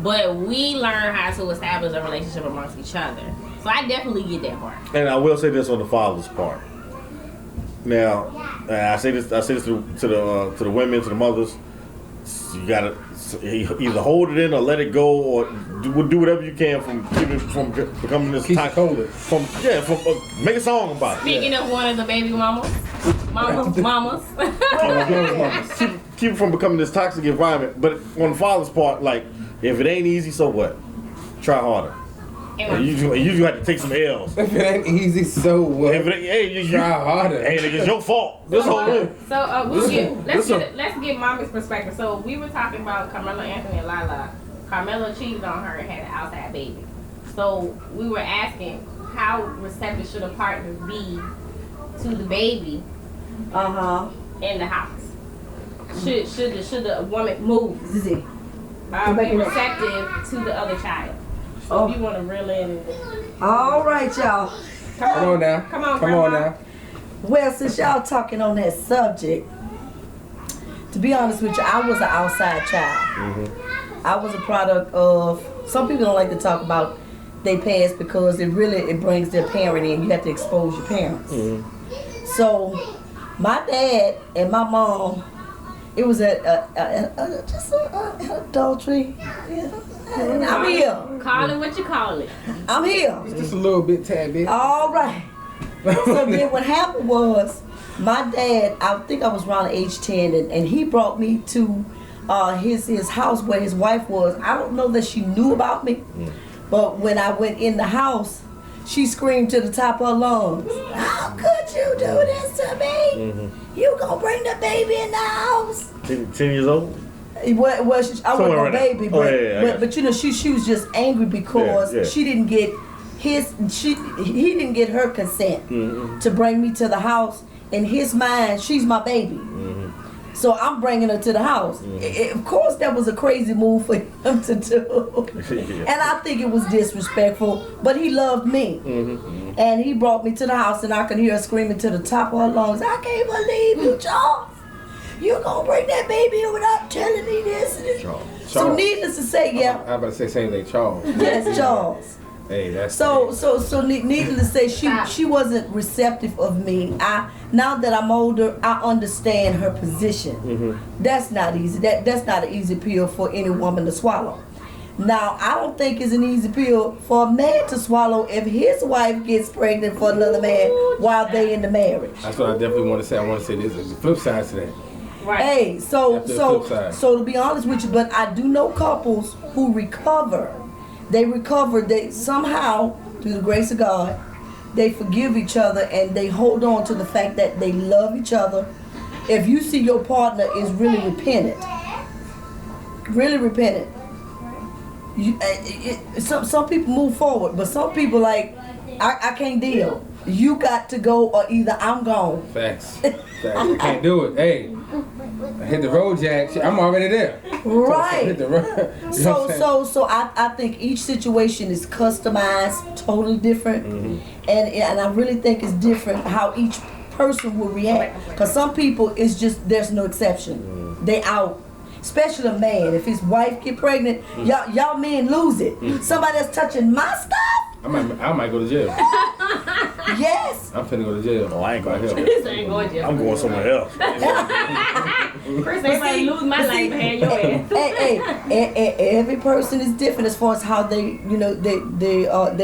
Speaker 2: But we learned how to establish a relationship amongst each other. So I definitely get that part.
Speaker 3: And I will say this on the father's part. Now, I say this to the women, to the mothers. You gotta either hold it in or let it go, or do whatever you can from becoming this toxic. Make a song about it.
Speaker 2: Speaking of one of the baby mamas.
Speaker 3: Keep it from becoming this toxic environment. But on the father's part, like, if it ain't easy, so what? Try harder. And you have to take some L's.
Speaker 1: If it ain't easy, so what?
Speaker 3: If it ain't, you
Speaker 1: try harder.
Speaker 3: Hey, nigga, it's your fault. This whole thing.
Speaker 2: So let's get mommy's perspective. So we were talking about Carmelo Anthony LaLa. Carmelo cheated on her and had an outside baby. So we were asking, how receptive should a partner be to the baby? In the house. Should the woman move? Be receptive to the other child. So if you want to reel in.
Speaker 4: All right, y'all.
Speaker 1: Come on now.
Speaker 2: Come on now.
Speaker 4: Well, since y'all talking on that subject, to be honest with you, I was an outside child. I was a product of, some people don't like to talk about their past because it brings their parent in. You have to expose your parents. So my dad and my mom, it was just an adultery. And I'm here.
Speaker 2: Call it what you call it.
Speaker 4: I'm here.
Speaker 1: Just a little bit, tad bit.
Speaker 4: All right. So then what happened was, my dad, I think I was around age 10, and he brought me to his house where his wife was. I don't know that she knew about me, but when I went in the house, she screamed to the top of her lungs, "How could you do this to me? You gonna bring the baby in the house?"
Speaker 3: 10 years old?
Speaker 4: Well, I wasn't a baby, but you know, she was just angry because she didn't get he didn't get her consent to bring me to the house. In his mind, she's my baby. So I'm bringing her to the house. Of course, that was a crazy move for him to do. And I think it was disrespectful, but he loved me. And he brought me to the house, and I could hear her screaming to the top of her lungs, "I can't believe you, Charles. You gonna bring that baby in without telling me this?"
Speaker 1: Charles.
Speaker 4: So needless to say,
Speaker 1: I'm about to say same thing, Charles.
Speaker 4: Yes, Charles.
Speaker 1: Hey, that's
Speaker 4: so needless to say, she wasn't receptive of me. Now that I'm older, I understand her position. That's not easy. That's not an easy pill for any woman to swallow. Now, I don't think it's an easy pill for a man to swallow if his wife gets pregnant for another man while they in the marriage.
Speaker 1: That's what I definitely want to say. I want to say this. There's a flip side to that.
Speaker 2: Right.
Speaker 4: Hey, so to be honest with you, but I do know couples who recover. They somehow, through the grace of God, they forgive each other and they hold on to the fact that they love each other. If you see your partner is really repentant, some people move forward, but some people like, I can't deal. You got to go, or either I'm gone.
Speaker 1: Facts. I can't do it. Hey, I hit the road, Jack. I'm already there.
Speaker 4: Right.
Speaker 1: So
Speaker 4: I think each situation is customized, totally different, and I really think it's different how each person will react. Because some people, it's just there's no exception. They out. Especially a man. If his wife get pregnant, y'all men lose it. Somebody that's touching my stuff.
Speaker 1: I might go to jail.
Speaker 4: Yes.
Speaker 1: I'm finna go to jail.
Speaker 3: Oh, I ain't going to jail.
Speaker 2: This ain't going to jail.
Speaker 3: I'm going somewhere else.
Speaker 2: Chris, everybody lose my life behind your ass.
Speaker 4: Hey, every person is different as far as how they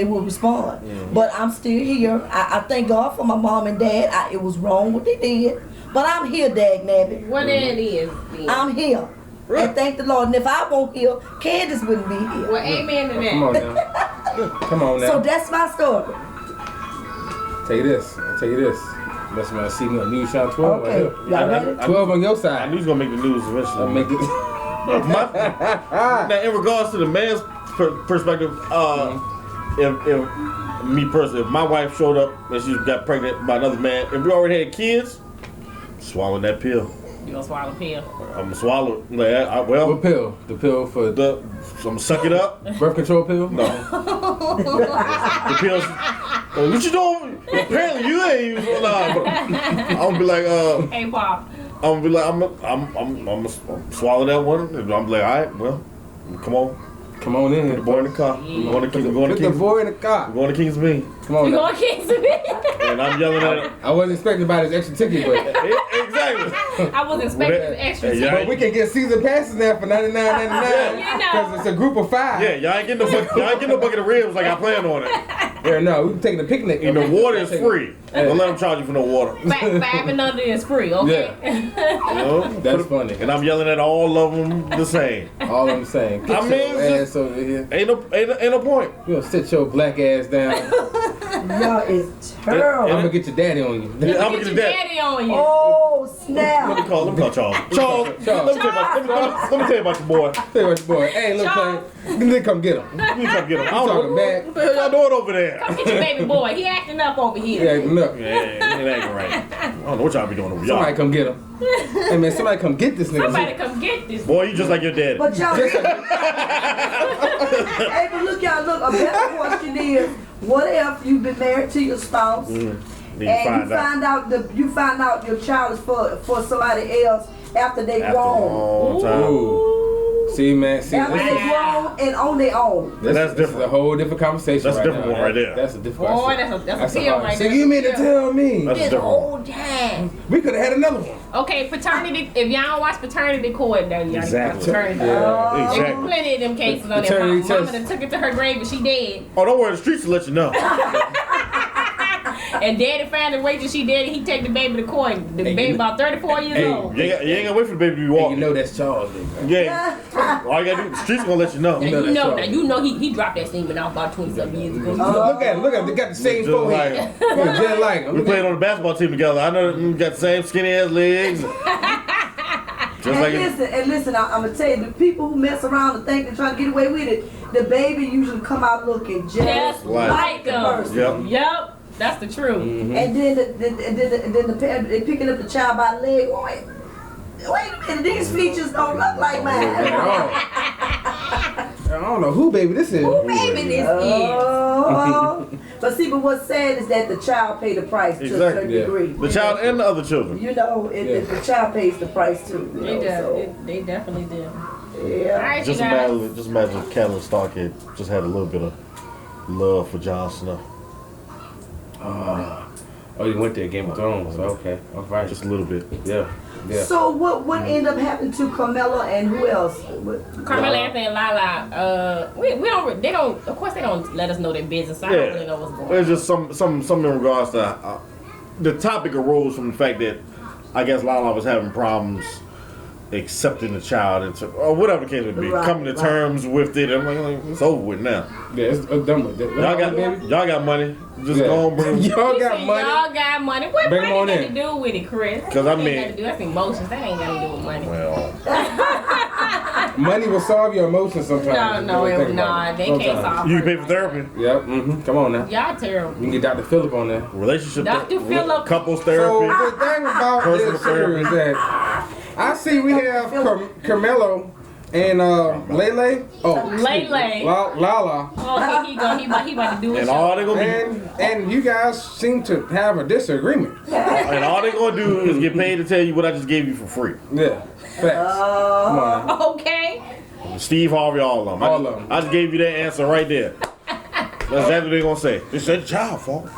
Speaker 4: will respond. But I'm still here. I thank God for my mom and dad. It was wrong what they did, but I'm here, dag nabbit.
Speaker 2: What it is.
Speaker 4: I'm here. And thank the Lord. And if I won't heal, Candace wouldn't be here.
Speaker 2: Well, amen to that.
Speaker 1: Come on now. Come on now.
Speaker 4: So that's my story.
Speaker 1: Tell you this. That's when I see me on News Channel 12
Speaker 4: Okay.
Speaker 1: right here. 12 on your
Speaker 3: I
Speaker 1: side.
Speaker 3: knew he was going to make the news eventually.
Speaker 1: I'll make it.
Speaker 3: Now, in regards to the man's perspective, if me personally, if my wife showed up and she got pregnant by another man, if we already had kids, swallow that pill.
Speaker 2: You gonna swallow a pill?
Speaker 3: I'm gonna swallow it. Like,
Speaker 1: What pill? The pill for
Speaker 3: I'm gonna suck it up.
Speaker 1: birth control pill?
Speaker 3: No. The pills. What you doing? Apparently you ain't using. Nah, but I'm gonna be like,
Speaker 2: Hey, Paul.
Speaker 3: I'm gonna be like, I'm gonna swallow that one. And I'm like, all right, well, come on.
Speaker 1: Come on in.
Speaker 3: Put the boy in the car.
Speaker 2: Yeah.
Speaker 3: We're going to
Speaker 1: Put the boy in the car.
Speaker 3: We're going to King's Bean.
Speaker 1: Come on.
Speaker 2: You
Speaker 1: Now.
Speaker 2: going to King's Bean?
Speaker 3: And I'm yelling at him.
Speaker 1: I wasn't expecting to buy this extra ticket, but
Speaker 3: Exactly.
Speaker 2: I was expecting an extra
Speaker 3: Hey,
Speaker 2: ticket.
Speaker 1: but we can get season passes now for $99.99
Speaker 2: You know.
Speaker 1: because it's a group of 5.
Speaker 3: Yeah, y'all ain't getting no bucket of ribs like I planned on it.
Speaker 1: Yeah, no, we can take a picnic.
Speaker 3: And the water is free. Don't let them charge you for no water.
Speaker 2: 5 and under is free, okay?
Speaker 3: You know?
Speaker 1: That's funny.
Speaker 3: And I'm yelling at all of them the same.
Speaker 1: All I'm saying.
Speaker 3: I mean, it's
Speaker 1: ass over here.
Speaker 3: Ain't no point.
Speaker 1: You gonna sit your black ass down.
Speaker 4: Y'all is terrible.
Speaker 1: I'm gonna get your daddy on you.
Speaker 3: I'm
Speaker 2: Get
Speaker 3: gonna
Speaker 2: your
Speaker 3: get your dad.
Speaker 2: daddy on you.
Speaker 4: Oh,
Speaker 3: Let
Speaker 4: snap.
Speaker 3: me call Charles. Charles, let me tell you about your boy.
Speaker 1: Say what your boy. Hey, look,
Speaker 2: Charles.
Speaker 1: man. They come get him.
Speaker 3: You need to come get him. I don't
Speaker 1: Talking
Speaker 3: know
Speaker 1: back.
Speaker 3: what the hell y'all doing over there.
Speaker 2: Come get your baby boy. He acting up over here.
Speaker 1: Yeah, look.
Speaker 3: Yeah, it ain't acting right. I don't know what y'all be doing over
Speaker 1: Somebody
Speaker 3: y'all.
Speaker 1: come get him. Hey, man, somebody come get this nigga.
Speaker 2: Somebody come get this.
Speaker 3: Boy, you just like your dad.
Speaker 4: But y'all, hey, but look, y'all, look, a better question is, what if you've been married to your spouse
Speaker 3: Then you
Speaker 4: and
Speaker 3: find out.
Speaker 4: you find out your child is for somebody else after they
Speaker 3: After a
Speaker 4: grown.
Speaker 3: long time.
Speaker 1: Ooh. See, man. See,
Speaker 4: After
Speaker 1: this
Speaker 4: they
Speaker 1: is,
Speaker 4: grown and on their own.
Speaker 3: That's
Speaker 1: this is a
Speaker 3: different.
Speaker 1: whole different conversation.
Speaker 3: That's a
Speaker 1: right
Speaker 3: different
Speaker 1: now.
Speaker 3: one right there.
Speaker 1: That's a different
Speaker 2: Boy,
Speaker 1: question.
Speaker 2: that's a pill
Speaker 1: hard-
Speaker 2: right
Speaker 1: So
Speaker 2: there.
Speaker 1: you mean to tell me
Speaker 3: That's
Speaker 2: This
Speaker 3: different.
Speaker 2: old time.
Speaker 1: we could have had another one?
Speaker 2: Okay, paternity. If y'all don't watch paternity court, then y'all
Speaker 3: Exactly.
Speaker 2: paternity.
Speaker 1: Yeah.
Speaker 2: There's
Speaker 3: Exactly.
Speaker 2: plenty of them cases on there.
Speaker 1: Paternity
Speaker 2: Mama
Speaker 1: test.
Speaker 2: done took it to her grave and she dead.
Speaker 3: Oh, don't worry, the streets will let you know.
Speaker 2: And daddy found the way that she dead and he take the baby to court. The
Speaker 1: Hey,
Speaker 2: baby
Speaker 1: you-
Speaker 2: about 34 years
Speaker 1: Hey,
Speaker 2: old.
Speaker 3: You ain't gotta wait for the baby to be
Speaker 1: Hey,
Speaker 3: walking.
Speaker 1: you know that's Charles, nigga.
Speaker 3: Yeah. All you gotta do, the streets gonna let you know.
Speaker 2: Now
Speaker 1: know
Speaker 2: you
Speaker 1: that's
Speaker 2: know,
Speaker 1: all.
Speaker 2: now you know he dropped that semen out about 20-something years ago.
Speaker 1: Look at him. They got the same
Speaker 3: Just
Speaker 1: forehead.
Speaker 3: like
Speaker 1: Yeah, just like him.
Speaker 3: we played on the basketball team together. I know you got the same skinny ass legs. Just like
Speaker 4: And listen, I'm gonna tell you, the people who mess around and think they're trying to get away with it, the baby usually come out looking just like the person.
Speaker 3: Yep.
Speaker 2: Yep. That's the truth.
Speaker 3: Mm-hmm.
Speaker 4: And then the parent, they picking up the child by the leg. Wait a minute, these features don't look like mine.
Speaker 1: I don't know who baby this is.
Speaker 2: Who baby this is?
Speaker 4: Oh, but what's sad is that the child paid the price to a certain
Speaker 3: Exactly,
Speaker 1: yeah.
Speaker 4: degree.
Speaker 3: the child and the other children.
Speaker 4: You know, the child pays the price too. You
Speaker 2: They
Speaker 4: know,
Speaker 2: did.
Speaker 4: so,
Speaker 2: They definitely did. All
Speaker 4: yeah.
Speaker 2: right,
Speaker 3: Just
Speaker 2: you guys.
Speaker 3: imagine if Catelyn Stark had just had a little bit of love for Jon Snow.
Speaker 1: Oh, you went there, Game of Thrones. Okay, all right.
Speaker 3: Just a little bit.
Speaker 1: Yeah.
Speaker 4: So what ended up happening to Carmelo and who else?
Speaker 2: Carmelo Athony LaLa. We don't. They don't. Of course, they don't let us know their business. So I don't really know what's going on.
Speaker 3: It's just some in regards to the topic arose from the fact that I guess Lala was having problems accepting the child or whatever the case would be, coming to terms with it. I'm like, it's over with now.
Speaker 1: Yeah, it's done with.
Speaker 3: Y'all got money. Just go on, bring.
Speaker 1: Y'all
Speaker 2: He
Speaker 1: got
Speaker 2: said,
Speaker 1: money.
Speaker 2: Y'all got money. What
Speaker 1: Bring 'em
Speaker 2: money
Speaker 1: on
Speaker 2: got
Speaker 1: in.
Speaker 2: to do with it, Chris?
Speaker 3: 'Cause I
Speaker 2: That ain't
Speaker 3: mean-
Speaker 2: got to do. That's emotions. That ain't got to do with money.
Speaker 3: Well,
Speaker 1: Money will solve your emotions sometimes.
Speaker 2: No,
Speaker 1: Think about it.
Speaker 2: they can't
Speaker 1: Sometimes.
Speaker 2: solve.
Speaker 3: you can pay for therapy,
Speaker 1: Yep. Mm-hmm. Come on now.
Speaker 2: Y'all terrible.
Speaker 1: You can get Dr. Phillip on there.
Speaker 3: relationship,
Speaker 2: Dr. Phillip.
Speaker 3: couples
Speaker 1: So
Speaker 3: therapy.
Speaker 1: the thing about
Speaker 3: Personal
Speaker 1: this here is that I see we have Carmelo and Lele. Oh,
Speaker 2: Lele.
Speaker 1: Lala.
Speaker 2: Oh, he about to do it.
Speaker 3: And all they gonna be,
Speaker 1: And you guys seem to have a disagreement.
Speaker 3: and all they gonna do is get paid to tell you what I just gave you for free.
Speaker 1: Yeah. Facts. Come on.
Speaker 2: Okay.
Speaker 3: Steve Harvey, all of them.
Speaker 1: All of them.
Speaker 3: I just gave you that answer right there. That's exactly what they gonna say. It's the child fault.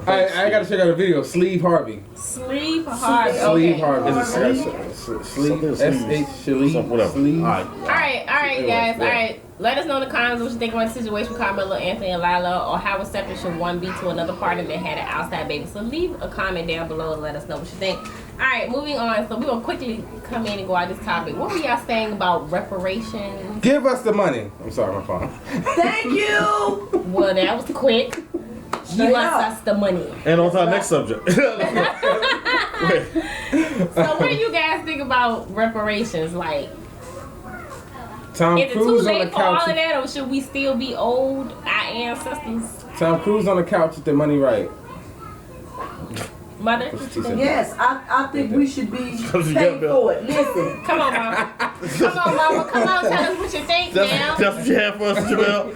Speaker 1: I gotta check out a video. Sleeve Harvey.
Speaker 2: Sleep hard.
Speaker 1: Sleeve
Speaker 2: Okay.
Speaker 1: Harvey.
Speaker 3: Is it
Speaker 1: Sleeve?
Speaker 3: Something
Speaker 1: Sleeve.
Speaker 3: sleeve.
Speaker 1: S-H. Sleeve.
Speaker 3: Whatever.
Speaker 1: Sleeve.
Speaker 3: All right.
Speaker 2: All right,
Speaker 3: Anyway,
Speaker 2: guys.
Speaker 3: yeah.
Speaker 2: All right. Let us know in the comments what you think about the situation with Carmelo Anthony and LaLa, or how receptive should one be to another partner that had an outside baby. So leave a comment down below and let us know what you think. All right, moving on. So we're going to quickly come in and go out this topic. What were y'all saying about reparations?
Speaker 1: Give us the money. I'm sorry, my phone.
Speaker 4: Thank you.
Speaker 2: Well, that was quick. Give us the money.
Speaker 3: And on to our next subject.
Speaker 2: So what do you guys think about reparations? Like,
Speaker 1: Tom
Speaker 2: is it too
Speaker 1: Cruise on the
Speaker 2: late for all of
Speaker 1: couch.
Speaker 2: that, or should we still be owed our ancestors?
Speaker 1: Tom Cruise on the couch with the money right.
Speaker 2: Mother?
Speaker 1: That's what she said.
Speaker 4: Yes, I think we should be
Speaker 3: you got,
Speaker 4: paid
Speaker 3: Bill?
Speaker 4: for it. Listen,
Speaker 2: Come on, Mom. Come on, mama. Come on, tell us what you think now.
Speaker 3: That's what you have for us, Jamel.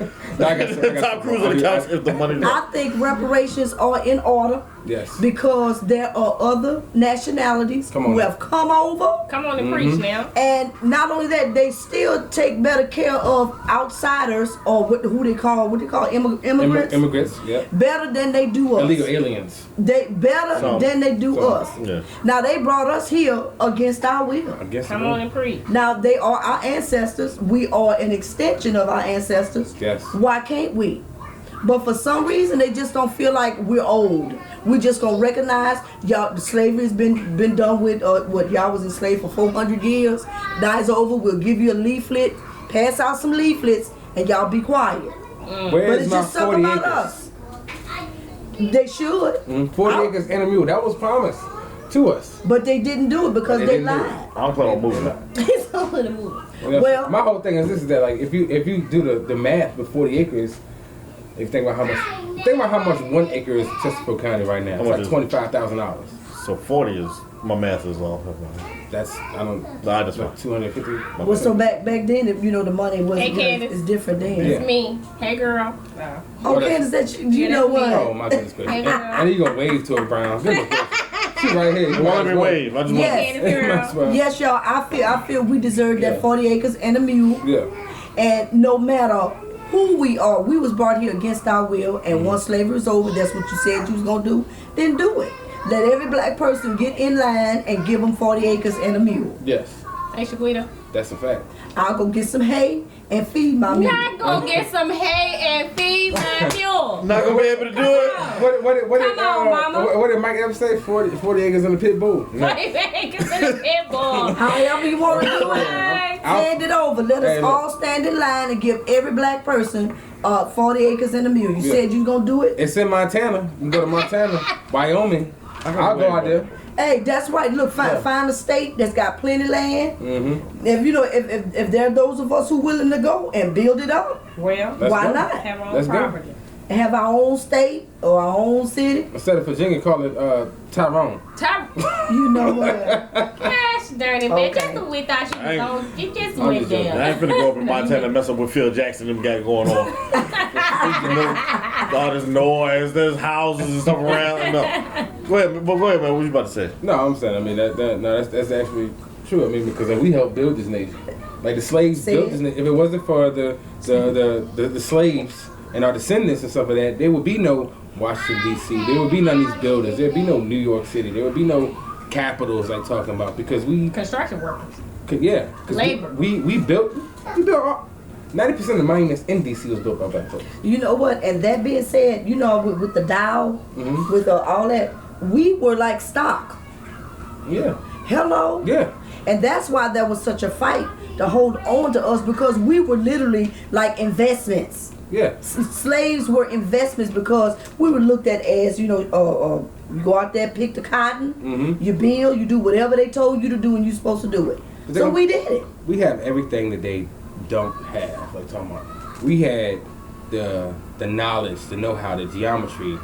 Speaker 3: Tom Cruise on the couch if the money.
Speaker 4: I think reparations are in order.
Speaker 1: Yes.
Speaker 4: Because there are other nationalities who have come over.
Speaker 2: Come on and preach now.
Speaker 4: And not only that, they still take better care of outsiders or what they call immigrants.
Speaker 1: Immigrants, yeah.
Speaker 4: Better than they do us.
Speaker 1: Illegal aliens.
Speaker 4: They better than they do us.
Speaker 3: Yeah.
Speaker 4: Now they brought us here against our will.
Speaker 2: Come on and preach.
Speaker 4: Now they are our ancestors. We are an extension of our ancestors.
Speaker 1: Yes.
Speaker 4: Why can't we? But for some reason they just don't feel like we're old. We just gonna recognize y'all. The slavery's been done with. What y'all was enslaved for 400 years. Now it's over. We'll give you a leaflet. Pass out some leaflets, and y'all be quiet.
Speaker 1: Where is my 40 acres?
Speaker 4: Us. They should.
Speaker 1: 40 acres and a mule. That was promised to us.
Speaker 4: But they didn't do it because they lied.
Speaker 3: I don't plan on moving that.
Speaker 2: It's over the movie.
Speaker 4: Well,
Speaker 1: my whole thing is this: is that like if you do the math with 40 acres, if you think about how much 1 acre is in Chesterfield County right now, it's like $25,000.
Speaker 3: So 40 is my math is off.
Speaker 1: That's
Speaker 3: that's
Speaker 1: like 250.
Speaker 4: Well, so back then, the money was is different then.
Speaker 2: It's me. Hey, girl.
Speaker 4: Oh, Candace, that you know what?
Speaker 1: Oh my goodness gracious! And you gonna wave to her, Brown? She's right here.
Speaker 3: You want me to wave? I just
Speaker 4: Yes, y'all. I feel we deserve that 40 acres and a mule.
Speaker 1: Yeah.
Speaker 4: And no matter who we are, we was brought here against our will. And once slavery is over, that's what you said you was gonna do. Then do it. Let every black person get in line and give them 40 acres and a mule.
Speaker 1: Yes.
Speaker 2: Hey, Shaquita.
Speaker 1: That's a fact.
Speaker 4: I'll go get some hay and feed my mule.
Speaker 2: Not gonna get some hay and feed my mule.
Speaker 3: Not gonna be able to do it.
Speaker 1: What did Mike ever say? 40 acres in the pit bull.
Speaker 2: 40 acres in the pit bull.
Speaker 4: However you want to do it. Hand it over. Let us all stand in line and give every black person 40 acres and a mule. You said you was gonna do it?
Speaker 1: It's in Montana. You can go to Montana, Wyoming. I'll go out there.
Speaker 4: Hey, that's right. Look, find a state that's got plenty land. Mm-hmm. If there are those of us who willing to go and build it up,
Speaker 2: well,
Speaker 4: why not?
Speaker 2: Have our own property.
Speaker 4: Have our own state or our own city.
Speaker 1: Instead of Virginia, call it Tyrone.
Speaker 4: You know what?
Speaker 2: Gosh, dirty man. Just the way thought you was on. You just went there.
Speaker 3: I ain't finna go up in Montana and mess up with Phil Jackson and them guys going on. All this noise, there's houses and stuff around. No. Go ahead, man. What you about to say?
Speaker 1: No, I'm saying. I mean, that's actually true. I mean, because we helped build this nation. Like the slaves built this nation. If it wasn't for the slaves and our descendants and stuff like that, there would be no Washington D.C. There would be none of these buildings. There would be no New York City. There would be no capitals like talking about because we
Speaker 2: construction workers.
Speaker 1: Yeah,
Speaker 2: labor.
Speaker 1: We built 90% of the monuments in D.C. was built by black folks.
Speaker 4: You know what? And that being said, with the Dow, with all that, we were like stock.
Speaker 1: Yeah.
Speaker 4: Hello.
Speaker 1: Yeah.
Speaker 4: And that's why there was such a fight to hold on to us because we were literally like investments.
Speaker 1: Yeah.
Speaker 4: Slaves were investments because we were looked at as, you go out there, pick the cotton, you build, you do whatever they told you to do and you're supposed to do it. So we did it.
Speaker 1: We have everything that they don't have. Like talking about, we had the knowledge, the know-how, the geometry,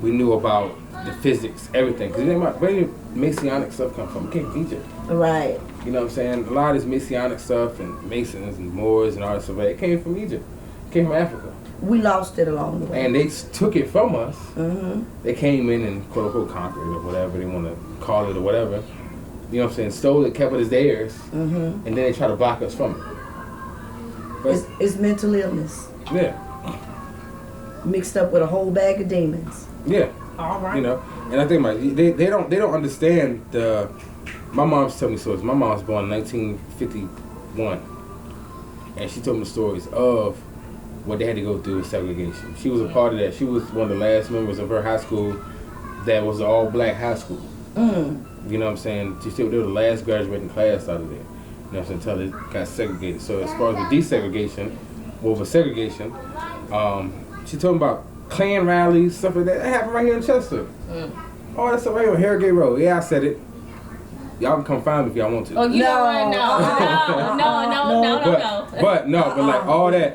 Speaker 1: we knew about the physics, everything. Because where did Masonic stuff come from? It came from Egypt.
Speaker 4: Right.
Speaker 1: You know what I'm saying? A lot of this Messianic stuff and Masons and Moors and all that stuff, it came from Egypt. It came from Africa.
Speaker 4: We lost it along the way.
Speaker 1: And they took it from us. They came in and quote unquote conquered it or whatever they want to call it or whatever. You know what I'm saying? Stole it, kept it as theirs, and then they try to block us from it. But
Speaker 4: it's mental illness.
Speaker 1: Yeah.
Speaker 4: Mixed up with a whole bag of demons.
Speaker 1: Yeah.
Speaker 2: All right.
Speaker 1: You know, and I think they don't understand the. My mom's telling me stories. My mom was born in 1951, and she told me the stories of what they had to go through with segregation. She was a part of that. She was one of the last members of her high school that was an all-black high school. You know what I'm saying? They were the last graduating class out of there. You know what I'm saying? Until it got segregated. So as far as the desegregation, over segregation, she told me about Klan rallies, stuff like that. That happened right here in Chester. Oh, that's right here on Harrogate Road. Yeah, I said it. Y'all can come find me if y'all want to.
Speaker 2: Oh, you know what? No.
Speaker 1: But like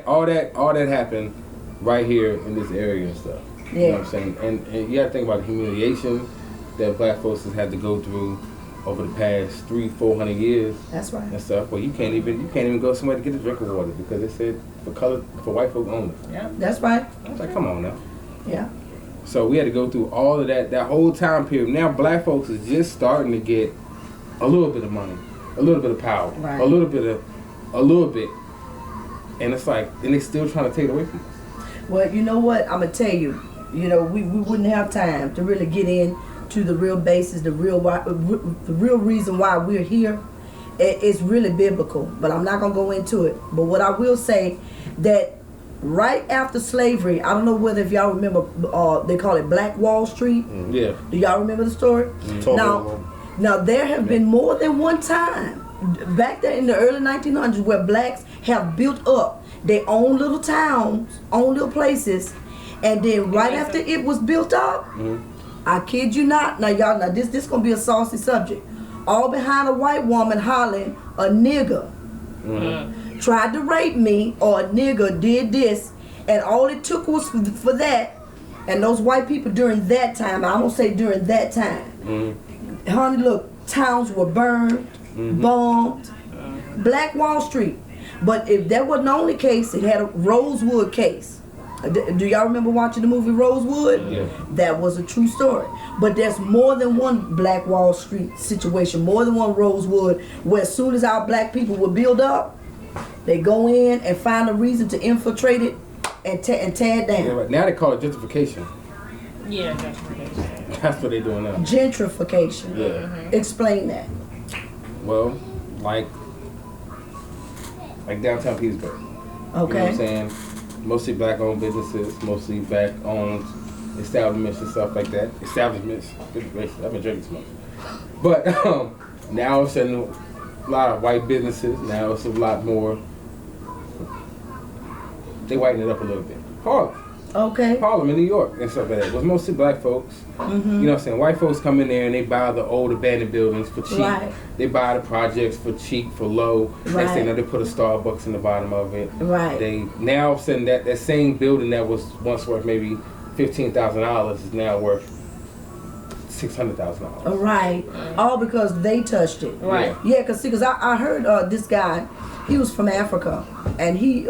Speaker 1: all that happened right here in this area and stuff. Yeah. You know what I'm saying? And you gotta think about the humiliation that black folks has had to go through. over the past 300-400 years.
Speaker 4: That's right.
Speaker 1: And stuff. Well, you can't even go somewhere to get a drink of water because it said for white folk only.
Speaker 2: Yeah.
Speaker 4: That's right.
Speaker 1: I was like, come on now.
Speaker 4: Yeah.
Speaker 1: So we had to go through all of that whole time period. Now black folks is just starting to get a little bit of money, a little bit of power,
Speaker 4: right.
Speaker 1: a little bit. And it's like, and they still trying to take it away from us.
Speaker 4: Well, you know what? I'm going to tell you, we wouldn't have time to really get into the real basis, the real reason why we're here. It's really biblical, but I'm not going to go into it. But what I will say, that right after slavery, I don't know whether if y'all remember, they call it Black Wall Street.
Speaker 1: Yeah.
Speaker 4: Do y'all remember the story? Now there have been more than one time back there in the early 1900s where blacks have built up their own little towns, own little places, and then right after it was built up, I kid you not, now this gonna be a saucy subject, all behind a white woman hollering, a nigger tried to rape me, or a nigger did this, and all it took was for that, and those white people during that time, I'm gonna say during that time, honey, look, towns were burned, bombed, Black Wall Street. But if that wasn't the only case, it had a Rosewood case. Do y'all remember watching the movie Rosewood?
Speaker 1: Yeah.
Speaker 4: That was a true story. But there's more than one Black Wall Street situation, more than one Rosewood, where as soon as our black people would build up, they go in and find a reason to infiltrate it and tear it down.
Speaker 1: Yeah, right. Now they call it gentrification.
Speaker 2: Yeah, gentrification.
Speaker 1: That's what they're doing now.
Speaker 4: Gentrification.
Speaker 1: Yeah.
Speaker 4: Explain that.
Speaker 1: Well, like downtown Petersburg.
Speaker 4: Okay.
Speaker 1: You know what I'm saying? Mostly black-owned businesses, mostly black-owned establishments and stuff like that. Establishments. Good gracious, I've been drinking too much. But now all of a sudden, a lot of white businesses. Now it's a lot more. They whiten it up a little bit. Harlem in New York and stuff like that. It was mostly black folks. You know what I'm saying? White folks come in there and they buy the old abandoned buildings for cheap.
Speaker 4: Right.
Speaker 1: They buy the projects for cheap, for low.
Speaker 4: Right.
Speaker 1: Next thing you know, they put a Starbucks in the bottom of it.
Speaker 4: Right.
Speaker 1: They now all of a sudden that same building that was once worth maybe $15,000 is now worth $600,000.
Speaker 4: Right. All because they touched it.
Speaker 2: Right.
Speaker 4: Yeah, because I heard this guy, he was from Africa, and he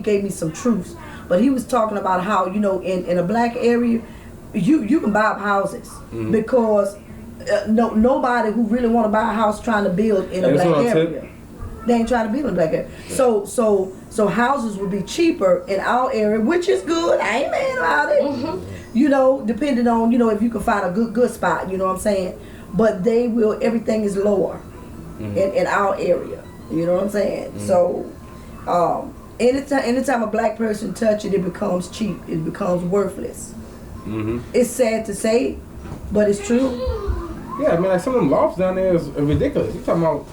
Speaker 4: gave me some truths. But he was talking about how, in a black area, you can buy up houses because nobody who really want to buy a house trying to build in a black area. They ain't trying to build in a black area. Yeah. So houses would be cheaper in our area, which is good. I ain't mad about it. Depending on, if you can find a good spot, you know what I'm saying? But everything is lower in our area. You know what I'm saying? So, anytime a black person touch it, it becomes cheap. It becomes worthless. It's sad to say, but it's true.
Speaker 1: Yeah, I mean, like some of them lofts down there is ridiculous. You're talking about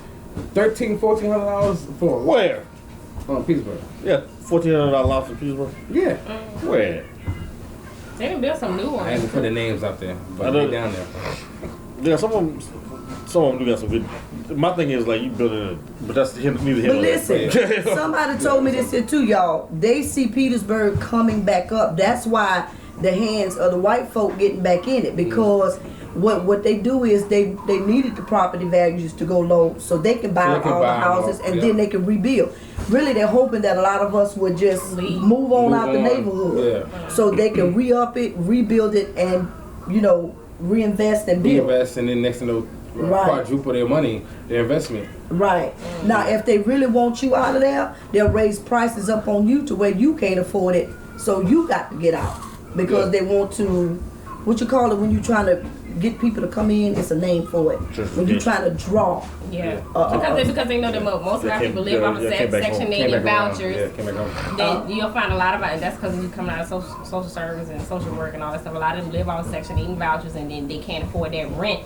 Speaker 1: $1,400 for
Speaker 3: where?
Speaker 1: Petersburg.
Speaker 3: Yeah, $1,400 loft in Petersburg.
Speaker 1: Yeah.
Speaker 3: Where?
Speaker 2: They done built some new ones.
Speaker 1: I haven't put the names out there, but they're down there.
Speaker 3: Yeah, some of them do got some good. My thing is like you building it, but that's neither here
Speaker 4: But
Speaker 3: nor
Speaker 4: listen,
Speaker 3: there.
Speaker 4: somebody told me this here too, y'all. They see Petersburg coming back up. That's why the hands of the white folk getting back in it, because what they do is they needed the property values to go low so they can buy all the houses and then they can rebuild. Really, they're hoping that a lot of us would just move out the neighborhood so they can re-up it, rebuild it, and reinvest and build.
Speaker 1: Reinvest, and then next thing you know, quadruple their money, their investment.
Speaker 4: Right. Now, if they really want you out of there, they'll raise prices up on you to where you can't afford it, so you got to get out because they want to. What you call it when you're trying to get people to come in? It's a name for it. When you're trying to draw.
Speaker 2: Yeah. Because they know that most black people live off of Section 80 vouchers. Then you'll find a lot of it. That's because you come out of social service and social work and all that stuff. A lot of them live off of Section 80 vouchers, and then they can't afford that rent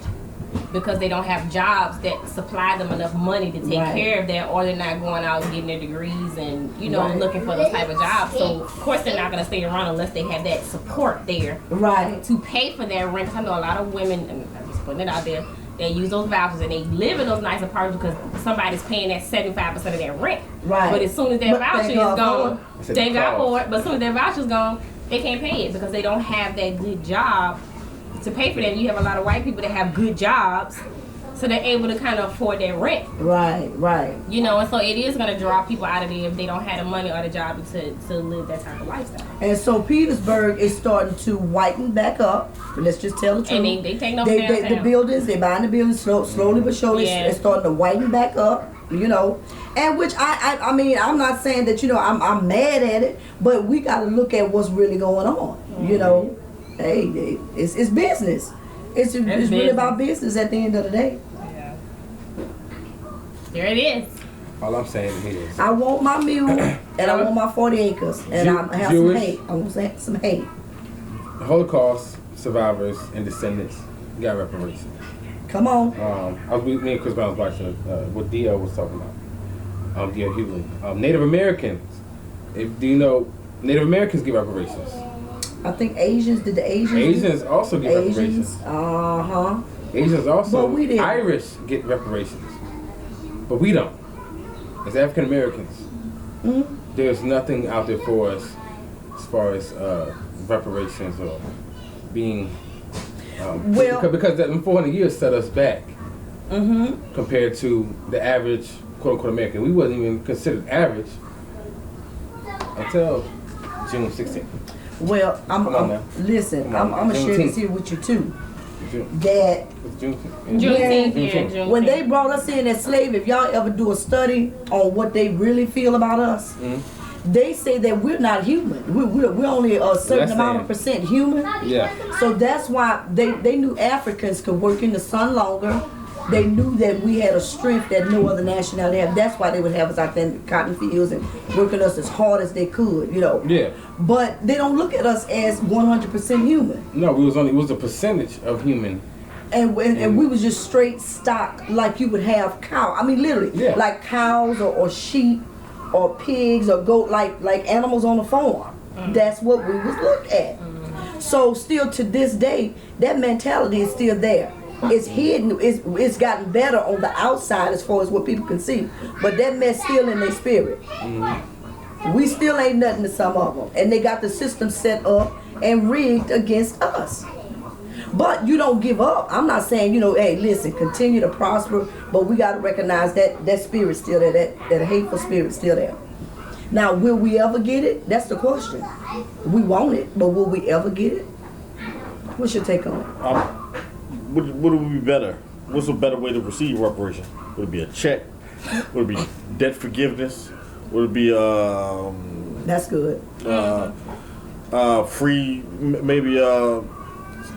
Speaker 2: because they don't have jobs that supply them enough money to take care of that, or they're not going out and getting their degrees and looking for those type of jobs. So of course they're not going to stay around unless they have that support there to pay for their rent. I know a lot of women, and I'm just putting it out there, they use those vouchers and they live in those nice apartments because somebody's paying that 75% of their rent. Right. But as soon as their voucher is gone, they got for it. But as soon as their voucher's gone, they can't pay it because they don't have that good job to pay for that. You have a lot of white people that have good jobs So they're able to kind of afford their rent.
Speaker 4: Right.
Speaker 2: You know, and so it is going to draw people out of there if they don't have the money or the job to live that type of lifestyle.
Speaker 4: And so Petersburg is starting to whiten back up. Let's just tell the truth.
Speaker 2: And they take no downtown.
Speaker 4: The buildings, they're buying the buildings slowly but surely.
Speaker 2: Yeah.
Speaker 4: It's starting to whiten back up, you know. And which I mean, I'm not saying that, you know, I'm mad at it, but we got to look at what's really going on. You know, hey, it's business. It's really about business at the end of the day.
Speaker 2: Yeah. There it is.
Speaker 1: All I'm saying is,
Speaker 4: I want my mule and I want my 40 acres and I have some hay. I want some hay.
Speaker 1: Holocaust survivors and descendants got reparations.
Speaker 4: Come on.
Speaker 1: Me and Chris Brown was watching what Dio was talking about. Dio Hewlin. Native Americans. Do you know Native Americans get reparations?
Speaker 4: I think Asians. Did the Asians?
Speaker 1: Asians also get reparations. Asians also.
Speaker 4: But we didn't.
Speaker 1: Irish get reparations, but we don't. As African Americans, there's nothing out there for us as far as reparations or being. Because that 400 years set us back compared to the average quote unquote American. We wasn't even considered average until June 16th.
Speaker 4: Well, I'm gonna share this here with you too. That
Speaker 2: Juneteenth.
Speaker 4: When they brought us in as slaves, if y'all ever do a study on what they really feel about us, they say that we're not human. We're only a certain amount of percent human.
Speaker 1: Yeah.
Speaker 4: So that's why they knew Africans could work in the sun longer. They knew that we had a strength that no other nationality had. That's why they would have us out there in the cotton fields and working us as hard as they could, you know.
Speaker 1: Yeah.
Speaker 4: But they don't look at us as 100% human.
Speaker 1: No, it was a percentage of human.
Speaker 4: And we was just straight stock like you would have cow. I mean, literally, like cows or sheep or pigs or goat, like animals on a farm. That's what we was looked at. So still to this day, that mentality is still there. It's hidden. It's gotten better on the outside as far as what people can see, but that mess still in their spirit. We still ain't nothing to some of them, and they got the system set up and rigged against us. But you don't give up. I'm not saying, you know, hey, listen, continue to prosper, but we got to recognize that spirit's still there, that hateful spirit's still there. Now, will we ever get it? That's the question. We want it, but will we ever get it? What's your take on it?
Speaker 3: What would be better? What's a better way to receive reparations? Would it be a check? Would it be debt forgiveness? Would it be
Speaker 4: That's good.
Speaker 3: Free, maybe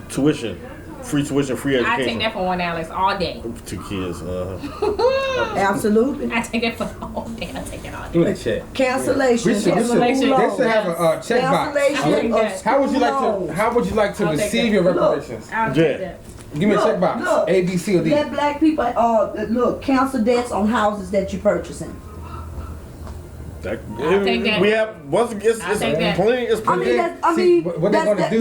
Speaker 3: tuition, free education?
Speaker 2: I take that for $1 Alex all day.
Speaker 3: 2 kids.
Speaker 4: Absolutely.
Speaker 2: I take that for all day. I take that all day.
Speaker 1: Give me a check.
Speaker 4: Cancellation.
Speaker 1: They should have a check box. How would you like to receive your reparations?
Speaker 2: I'll take that.
Speaker 1: Give me a check box. A, B, C, or D.
Speaker 4: Let black people cancel debts on houses that you're purchasing.
Speaker 2: I'll take that.
Speaker 3: We have plenty. It's plenty.
Speaker 1: What they're gonna do?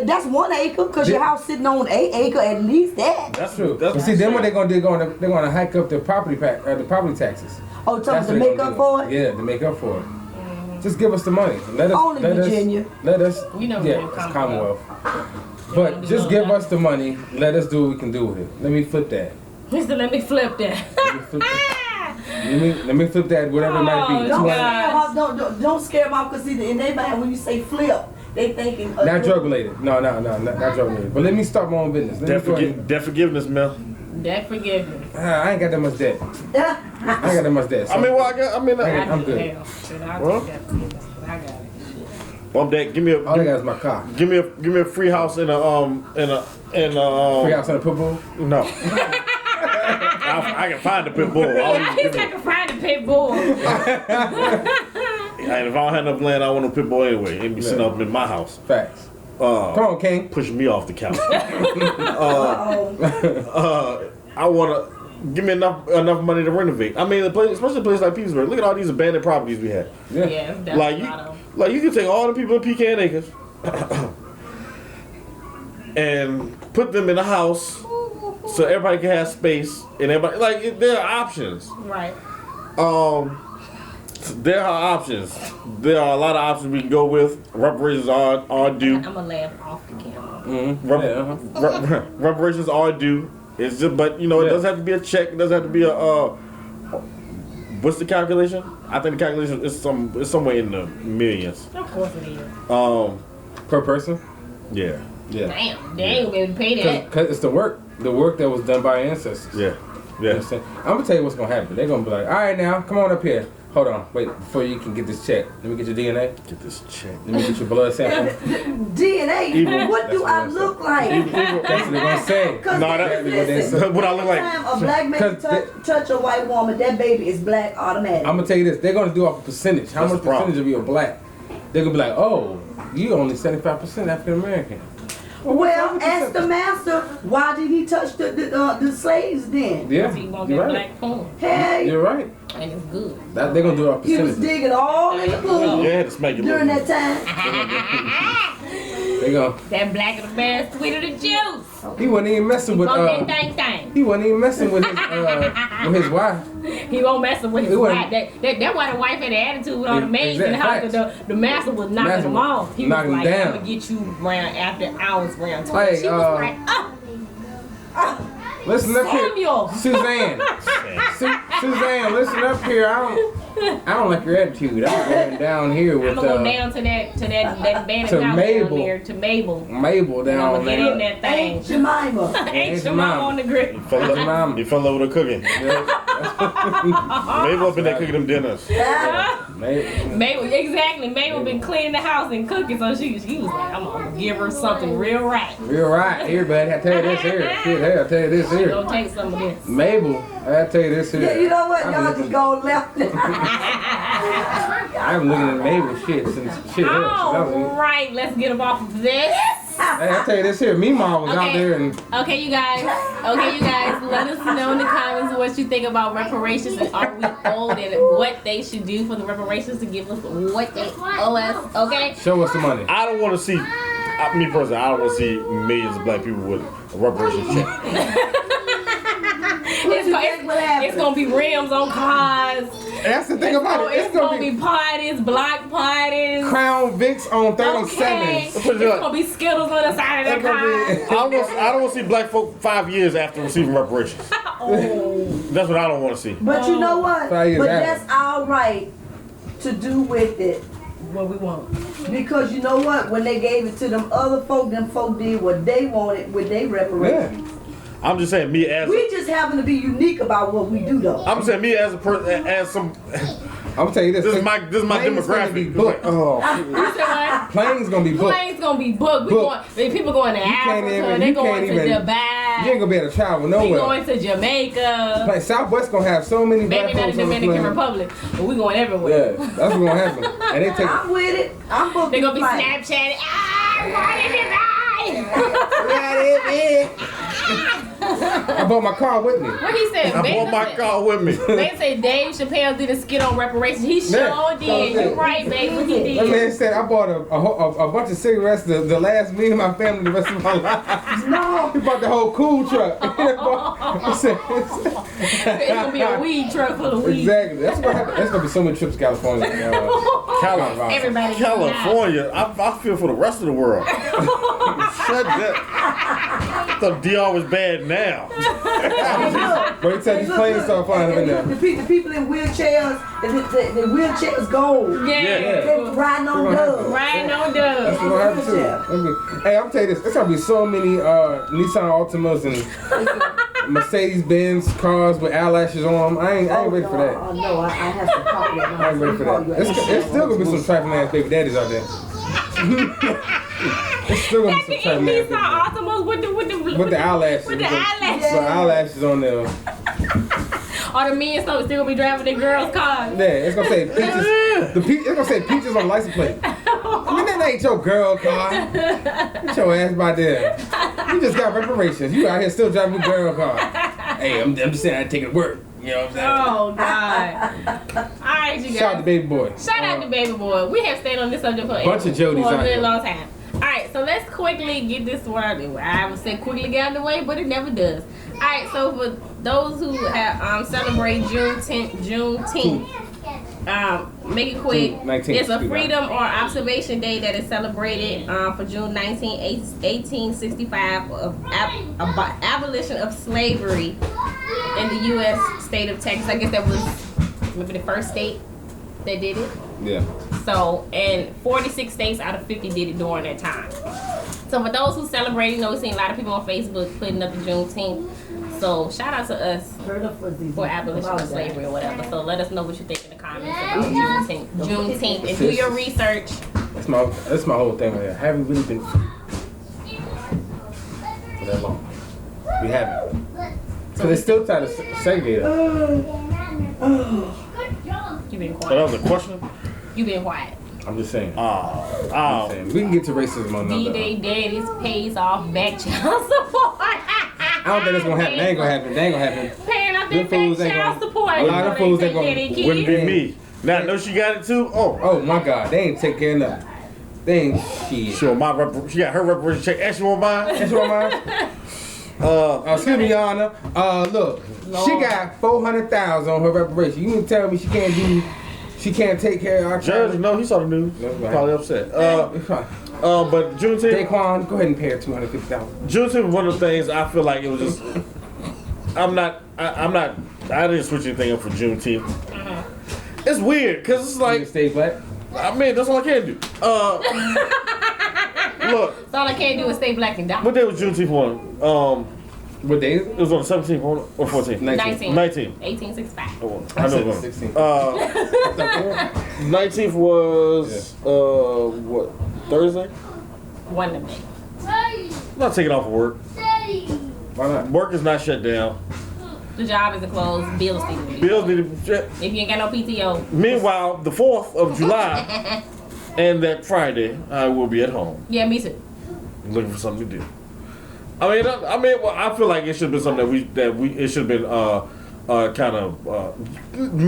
Speaker 4: That's 1 acre because your house sitting on 8 acre at least that.
Speaker 1: That's true. But see, then what they're gonna do? They're gonna hike up the property taxes.
Speaker 4: Oh, to make up for it?
Speaker 1: Yeah, to make up for it. Just give us the money.
Speaker 4: Only Virginia.
Speaker 1: Let us.
Speaker 2: You know,
Speaker 1: it's Commonwealth. But just give us the money. Let us do what we can do with it. Let me flip that.
Speaker 2: Let me flip that.
Speaker 1: Let me flip that, whatever it might be.
Speaker 4: Don't scare them off because in their mind when you say flip, they thinking
Speaker 1: not drug related. No, not drug related. But let me start my own business.
Speaker 3: Debt forgiveness, Mel.
Speaker 2: Debt forgiveness.
Speaker 1: I ain't got that much debt. So
Speaker 3: I'm
Speaker 2: I'll
Speaker 3: good.
Speaker 2: take debt forgiveness. I got it.
Speaker 3: Bump that. Give me a.
Speaker 1: All I got is my car.
Speaker 3: Give me a free house in a
Speaker 1: free house in a pit bull.
Speaker 3: No. I can find the pit bull.
Speaker 2: I can find the pit bull.
Speaker 3: And if I don't have enough land, I want a pit bull anyway. It'd be sitting up in my house.
Speaker 1: Facts. Come on, King.
Speaker 3: Pushing me off the couch. I want to give me enough money to renovate. I mean, especially a place like Petersburg. Look at all these abandoned properties we have.
Speaker 2: Yeah,
Speaker 3: like you can take all the people in Pecan Acres and put them in a house so everybody can have space and everybody there are options.
Speaker 2: Right.
Speaker 3: There are options. There are a lot of options we can go with. Reparations are due.
Speaker 2: I'm gonna laugh off the camera.
Speaker 3: Reparations are due. It's just, but you know, it doesn't have to be a check. It doesn't have to be a. What's the calculation? I think the calculation is somewhere in the millions.
Speaker 2: Of course it is.
Speaker 1: Per person?
Speaker 3: Yeah.
Speaker 1: Yeah.
Speaker 2: Damn, they ain't gonna be able to pay that.
Speaker 1: Because it's the work that was done by ancestors.
Speaker 3: Yeah.
Speaker 1: You know what I'm saying? I'm gonna tell you what's gonna happen. They're gonna be like, all right, now come on up here. Hold on, wait, before you can get this check, let me get your DNA.
Speaker 3: Get this check.
Speaker 1: Let me get your blood sample.
Speaker 4: DNA. What do I look like?
Speaker 1: That's what they're gonna say.
Speaker 3: No, that's what I look like.
Speaker 4: Every time a black man touch a white woman, that baby is black automatically.
Speaker 1: I'm gonna tell you this. They're gonna do off a percentage. How much percentage of you are black? They're gonna be like, oh, you only 75% African American.
Speaker 4: Well, ask the master, why did he touch the slaves then?
Speaker 1: Yeah,
Speaker 2: He want
Speaker 1: you're
Speaker 2: that
Speaker 1: right.
Speaker 2: black pool.
Speaker 4: Hey,
Speaker 1: You're right.
Speaker 2: And it's good.
Speaker 1: They're gonna do it off
Speaker 4: he was
Speaker 1: percentage.
Speaker 4: digging all in the pool
Speaker 3: Yeah, to make it
Speaker 4: during
Speaker 3: look.
Speaker 4: that time.
Speaker 1: They go.
Speaker 2: That black of the man, sweeter the juice.
Speaker 1: He wasn't even messing with.
Speaker 2: Bump that thing.
Speaker 1: He wasn't even messing with his wife.
Speaker 2: He won't mess with his
Speaker 1: He
Speaker 2: wife.
Speaker 1: wasn't-
Speaker 2: That's why the wife had the attitude with all the maids in the house.
Speaker 1: Exact
Speaker 2: Cause the master was knocking
Speaker 1: Master
Speaker 2: them
Speaker 1: was
Speaker 2: off. He was
Speaker 1: knocking
Speaker 2: like,
Speaker 1: them
Speaker 2: I'm
Speaker 1: down.
Speaker 2: gonna get you round after hours round 20.
Speaker 1: Hey,
Speaker 2: She was like,
Speaker 1: Listen up
Speaker 2: Samuel.
Speaker 1: here, Suzanne. Suzanne, listen up here. I don't like your attitude. I'm going down here
Speaker 2: I'm
Speaker 1: with
Speaker 2: gonna go down to that bandit
Speaker 1: to
Speaker 2: house
Speaker 1: Mabel.
Speaker 2: down there, to Mabel.
Speaker 1: Mabel
Speaker 2: And I'm
Speaker 1: down
Speaker 2: gonna get in
Speaker 1: there.
Speaker 2: that thing.
Speaker 4: Aunt Jemima.
Speaker 2: Ain't your mama on the grill.
Speaker 3: He fell over the cooking. Mabel up in there cooking them dinners.
Speaker 2: Mabel, exactly. Mabel been cleaning the house and cooking, so she was like, I'm gonna give her something real right.
Speaker 1: Real right. Here, buddy. I tell you this here. Shit, hey, I tell you this here.
Speaker 2: Don't take some of this.
Speaker 1: Mabel, I tell you this here.
Speaker 4: Yeah, you know what? Y'all just go left.
Speaker 1: I've been looking at Mabel shit since shit.
Speaker 2: All right, let's get them off of this.
Speaker 1: Hey, I tell you this here. Meemaw was out there and
Speaker 2: Okay, you guys. Let us know in the comments what you think about reparations and are we owed and what they should do for the reparations to give us what they owe us. Okay.
Speaker 1: show us the money.
Speaker 3: I don't want to see, me personally, I don't want to see millions of black people with a reparations check.
Speaker 2: It's gonna be rims on cars.
Speaker 1: That's the thing about it.
Speaker 2: It's gonna be parties, block parties.
Speaker 1: Crown Vicks on 37.
Speaker 2: Okay. It's gonna be Skittles on the side of the car.
Speaker 3: I don't want to see black folk 5 years after receiving reparations. That's what I don't want to see.
Speaker 4: But you know what?
Speaker 1: 5 years
Speaker 4: But
Speaker 1: after.
Speaker 4: that's our right to do with it.
Speaker 2: What we want.
Speaker 4: Because you know what? When they gave it to them other folk, them folk did what they wanted with their reparations.
Speaker 3: I'm just saying, me as
Speaker 4: We just happen to be unique about what we do, though.
Speaker 3: I'm saying, me as a person, as some.
Speaker 1: I'm gonna tell you this.
Speaker 3: This is my
Speaker 1: Planes gonna be
Speaker 3: demographic.
Speaker 1: booked. Oh,
Speaker 2: You said what?
Speaker 1: planes gonna be booked.
Speaker 2: Planes gonna be booked. People going to Africa. They going to
Speaker 1: You ain't
Speaker 2: Dubai.
Speaker 1: gonna be able to travel
Speaker 2: We
Speaker 1: nowhere.
Speaker 2: going to Jamaica.
Speaker 1: Southwest gonna have so many black
Speaker 2: Maybe not
Speaker 1: folks
Speaker 2: the
Speaker 1: on the
Speaker 2: Dominican
Speaker 1: plane.
Speaker 2: Republic, but we going everywhere.
Speaker 1: Yeah, that's what's gonna happen. And they take.
Speaker 4: I'm with it. I'm booking
Speaker 2: They gonna be
Speaker 4: flight.
Speaker 2: Snapchatting. Why did he
Speaker 1: I bought my car with me.
Speaker 2: What he said?
Speaker 3: I brought my car with me.
Speaker 2: They say Dave Chappelle did a skit on reparations. He
Speaker 1: Yeah,
Speaker 2: sure did. You're right, babe. What he
Speaker 1: That
Speaker 2: did.
Speaker 1: man said I bought a bunch of cigarettes to last me and my family the rest of my life.
Speaker 4: No.
Speaker 1: He bought the whole cool truck. I said,
Speaker 2: It's gonna be a weed truck full of weed.
Speaker 1: exactly. That's what happened. There's gonna be so many trips to California.
Speaker 2: Everybody.
Speaker 3: California, I feel for the rest of the world. Shut that. I thought DR was bad now.
Speaker 1: Wait till these planes start flying in there.
Speaker 4: The people in wheelchairs, the wheelchairs go.
Speaker 2: Yeah.
Speaker 4: They was riding on dubs.
Speaker 2: Riding on
Speaker 1: That's
Speaker 2: dubs.
Speaker 1: what's gonna happen too. Hey, I'm telling you this. There's gonna be so many Nissan Altimas and Mercedes Benz cars with eyelashes on them. I ain't ready for that.
Speaker 4: Oh, no, I have to copy it.
Speaker 1: I ain't ready for that. It's still gonna be some trifling ass baby daddies out there. It's still gonna be some trifling ass
Speaker 2: Nissan
Speaker 1: baby
Speaker 2: Altimas
Speaker 1: with the eyelashes.
Speaker 2: With the eyelashes.
Speaker 1: So eyelashes on there.
Speaker 2: Or the men still gonna be driving their girls' cars.
Speaker 1: Yeah, it's gonna say peaches. It's gonna say peaches on the license plate. I mean, that ain't your girl car. Get your ass by there. You just got reparations. You out here still driving your girl car. Hey, I'm just saying I take it to work. You know what I'm saying?
Speaker 2: Oh God! All right, you guys.
Speaker 1: Shout out to Baby Boy.
Speaker 2: Shout out to Baby Boy. We have stayed on this subject for
Speaker 1: Bunch of Jodies
Speaker 2: for a
Speaker 1: out
Speaker 2: really
Speaker 1: here.
Speaker 2: long time. All right, so let's quickly get this one. I would say quickly get out of the way, but it never does. All right, so for those who have celebrate Juneteenth, Make it quick.
Speaker 1: June 19th,
Speaker 2: It's a freedom or observation day that is celebrated for June 19, 1865 of abolition of slavery in the U.S. state of Texas. I guess that was maybe the first state that did it.
Speaker 1: Yeah.
Speaker 2: So, and 46 states out of 50 did it during that time. So for those who celebrate, you know, we've seen a lot of people on Facebook putting up the Juneteenth. So shout out to us for abolition of slavery or whatever. So let us know what you think in the comments about Juneteenth and do your research.
Speaker 1: That's my whole thing right here. Have we really been free for that long? We haven't. So they still try to segregate us.
Speaker 2: You been
Speaker 3: So
Speaker 2: quiet.
Speaker 3: that was a question?
Speaker 2: You been quiet.
Speaker 1: I'm just saying.
Speaker 3: Oh.
Speaker 1: We can get to racism on another.
Speaker 2: D-Day daddies pays off back child support.
Speaker 1: I don't think that's gonna happen. That ain't gonna happen. That ain't gonna happen.
Speaker 2: Paying off their
Speaker 1: Them fools
Speaker 2: back
Speaker 1: ain't
Speaker 2: child
Speaker 1: gonna-
Speaker 2: support.
Speaker 1: a lot of fools ain't gonna-
Speaker 3: Wouldn't be me. Now, know she got it too? Oh.
Speaker 1: Oh my God, they ain't take care of nothing. They ain't shit.
Speaker 3: She got her reparation check. And she want mine?
Speaker 1: That's what mine. Excuse me, Your Honor. Look, she got $400,000 on her reparation. You can tell me she can't take care of our
Speaker 3: Judge,
Speaker 1: child?
Speaker 3: no, he saw the news.
Speaker 1: That's right.
Speaker 3: Probably upset. But Juneteenth.
Speaker 1: Daquan, go ahead and pay her $250,000.
Speaker 3: Juneteenth was one of the things I feel like it was just. I didn't switch anything up for Juneteenth. It's weird because it's
Speaker 1: You
Speaker 3: like,
Speaker 1: stay black.
Speaker 3: I mean, that's all I can do. Look,
Speaker 2: So all I can't do is stay black and die.
Speaker 3: what day was Juneteenth on?
Speaker 1: What day is it?
Speaker 3: It was on the 17th or 14th?
Speaker 2: 19.
Speaker 3: 19th.
Speaker 2: 1865.
Speaker 3: Oh,
Speaker 1: I
Speaker 3: I know.
Speaker 1: said
Speaker 3: it
Speaker 1: 16.
Speaker 3: 19th was what? Thursday?
Speaker 2: One of them.
Speaker 3: I'm not taking off of work.
Speaker 1: Why not?
Speaker 3: Work is not shut down.
Speaker 2: The job isn't closed. Bills need to be.
Speaker 3: Bills need to be.
Speaker 2: If you ain't got no PTO.
Speaker 3: Meanwhile, the 4th of July and that Friday, I will be at home
Speaker 2: Yeah, me too.
Speaker 3: looking for something to do. I feel like it should have been something it should have been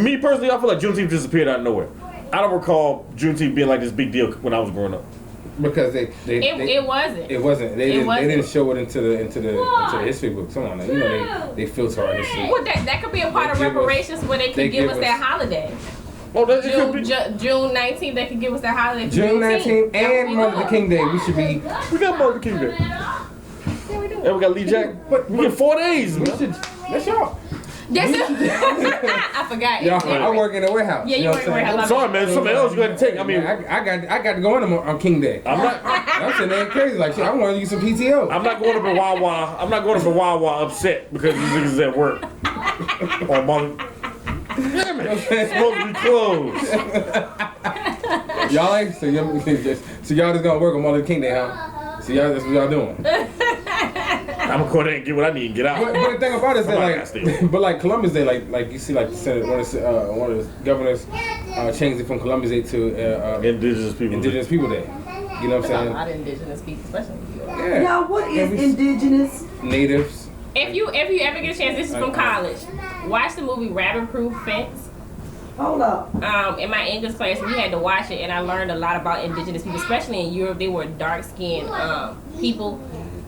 Speaker 3: me personally. I feel like Juneteenth disappeared out of nowhere. I don't recall Juneteenth being like this big deal when I was growing up.
Speaker 1: Because
Speaker 2: It wasn't.
Speaker 1: It wasn't. They
Speaker 2: wasn't.
Speaker 1: didn't show it into the history books. Come on, now. You know they filter our history.
Speaker 2: Well, that could be a part of
Speaker 1: They give us-
Speaker 2: reparations where they could give us that holiday.
Speaker 3: Oh, that it could be.
Speaker 2: June 19th, they could give us that holiday.
Speaker 1: June 19th
Speaker 2: That's what
Speaker 1: and
Speaker 2: we
Speaker 1: Martin
Speaker 2: love.
Speaker 1: Luther King Day. We should be.
Speaker 3: We got Martin King Day.
Speaker 2: Yeah, we do.
Speaker 3: And we got Lee Jack.
Speaker 1: But-
Speaker 3: We get 4 days,
Speaker 1: We
Speaker 3: man.
Speaker 1: should. That's y'all.
Speaker 2: That's it. I forgot.
Speaker 1: Y'all,
Speaker 2: Yeah,
Speaker 1: I work in a warehouse.
Speaker 2: Yeah, you
Speaker 1: know
Speaker 2: work
Speaker 1: what
Speaker 2: in a
Speaker 1: I'm saying?
Speaker 2: warehouse.
Speaker 3: I'm sorry, man. Something else you got to take. I mean,
Speaker 1: I got to go on King Day.
Speaker 3: I'm not.
Speaker 1: I'm sitting there crazy like shit. I want to use some PTO.
Speaker 3: I'm not going up in Wawa. I'm not going up in Wawa upset because these niggas is at work. Oh, mother. Damn it. It's supposed to be closed.
Speaker 1: Y'all ain't so y'all just gonna work on Martin Luther King Day, huh? So y'all that's what y'all doing.
Speaker 3: I'm gonna go there and get what I need and get out.
Speaker 1: But the thing about it is
Speaker 3: Somebody
Speaker 1: that
Speaker 3: gotta
Speaker 1: like, but like Columbus Day, like you see, like the Senate, one of the governors changed it from Columbus Day to
Speaker 3: Indigenous people.
Speaker 1: Indigenous People Day. You know what
Speaker 2: A
Speaker 1: I'm
Speaker 2: lot of indigenous people, especially in New York.
Speaker 1: saying?
Speaker 4: Now, what is indigenous?
Speaker 1: Natives.
Speaker 2: If you ever get a chance, this is from college. Watch the movie Rabbit Proof Fence.
Speaker 4: Hold up.
Speaker 2: In my English class, we had to watch it, and I learned a lot about indigenous people, especially in Europe. They were dark-skinned people,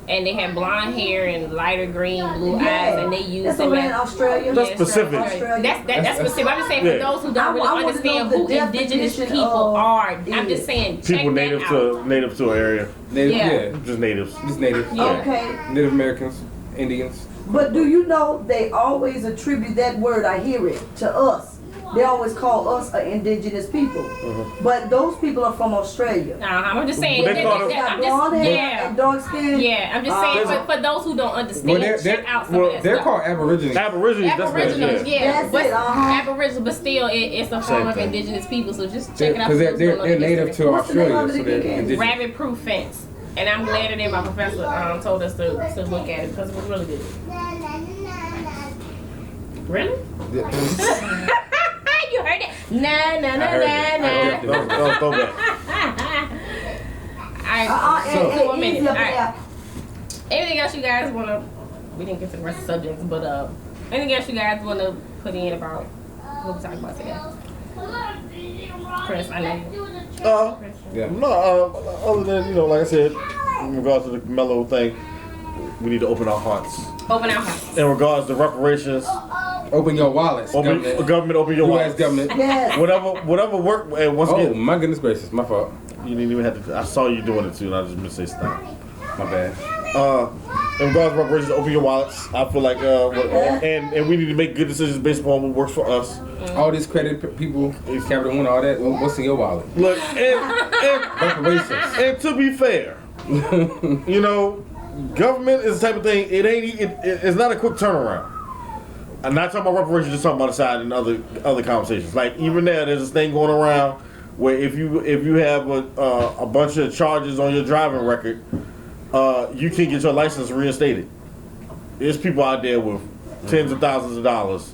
Speaker 2: and they had blonde hair and lighter green, blue eyes, and they used
Speaker 4: That's
Speaker 2: them
Speaker 4: over in
Speaker 2: as
Speaker 4: Australia.
Speaker 3: That's specific.
Speaker 2: That's specific. I'm just saying for
Speaker 3: Yeah.
Speaker 2: those who don't really
Speaker 4: I wanna
Speaker 2: understand
Speaker 4: know
Speaker 2: who
Speaker 4: the
Speaker 2: indigenous
Speaker 4: definition
Speaker 2: people
Speaker 4: of
Speaker 2: are. I'm
Speaker 4: it.
Speaker 2: just saying check
Speaker 3: People
Speaker 2: that
Speaker 3: native
Speaker 2: out.
Speaker 3: to an area.
Speaker 1: Native,
Speaker 2: Yeah.
Speaker 1: yeah.
Speaker 3: Just natives.
Speaker 1: Just natives.
Speaker 2: Yeah.
Speaker 4: Okay.
Speaker 1: Native Americans, Indians.
Speaker 4: But do you know they always attribute that word, I hear it, to us. They always call us an indigenous people. But those people are from Australia.
Speaker 2: I'm just saying.
Speaker 3: But they call
Speaker 4: They
Speaker 3: them-
Speaker 4: got
Speaker 2: I'm
Speaker 4: blonde
Speaker 2: just,
Speaker 4: hair
Speaker 2: yeah.
Speaker 4: and dark skin.
Speaker 2: Yeah, I'm just saying for those who don't understand, check out some of that
Speaker 1: they're
Speaker 2: stuff.
Speaker 1: called Aborigines.
Speaker 3: Aborigines.
Speaker 2: Aboriginals, yeah,
Speaker 4: That's
Speaker 2: but
Speaker 4: it,
Speaker 2: Aboriginal, but still, it's a form
Speaker 3: Same
Speaker 2: of
Speaker 3: thing.
Speaker 2: indigenous people. So just check it out.
Speaker 1: Because
Speaker 2: for those who don't know
Speaker 1: they're
Speaker 2: the
Speaker 1: native
Speaker 2: history.
Speaker 1: to
Speaker 4: What's the name
Speaker 1: Australia,
Speaker 4: of
Speaker 1: so
Speaker 4: it
Speaker 1: they're
Speaker 4: again?
Speaker 1: indigenous.
Speaker 2: Rabbit Proof Fence, and I'm glad that my professor told us to look at it because it was really good. Really? You heard it? Nah.
Speaker 1: I heard it.
Speaker 3: Don't throw back.
Speaker 2: Alright, so
Speaker 4: and
Speaker 2: one minute.
Speaker 4: easy up
Speaker 2: Alright.
Speaker 4: there.
Speaker 2: Anything else you guys wanna? We didn't get to the rest of the subjects, but anything else you guys wanna put in about what we talking about today? Chris, I know you. Chris.
Speaker 1: Yeah.
Speaker 3: No, other than, like I said, in regards to the Carmelo thing, we need to open our hearts.
Speaker 2: Open our hearts.
Speaker 3: In regards to reparations,
Speaker 1: Open your wallets.
Speaker 3: Open your wallets.
Speaker 1: government.
Speaker 4: Yes.
Speaker 3: Whatever work. And once again,
Speaker 1: my goodness gracious, my fault.
Speaker 3: You didn't even have to. I saw you doing it too, and I just missed to say stop.
Speaker 1: My bad.
Speaker 3: In regards to reparations, open your wallets. I feel like, and we need to make good decisions based upon what works for us.
Speaker 1: All these credit people, Capital One, all that. What's in your wallet?
Speaker 3: Look, and
Speaker 1: Reparations.
Speaker 3: And to be fair, you know, government is the type of thing. It's not a quick turnaround. I'm not talking about reparations, just talking about the side and other conversations. Like even there's this thing going around where if you have a bunch of charges on your driving record, you can get your license reinstated. There's people out there with tens of thousands of dollars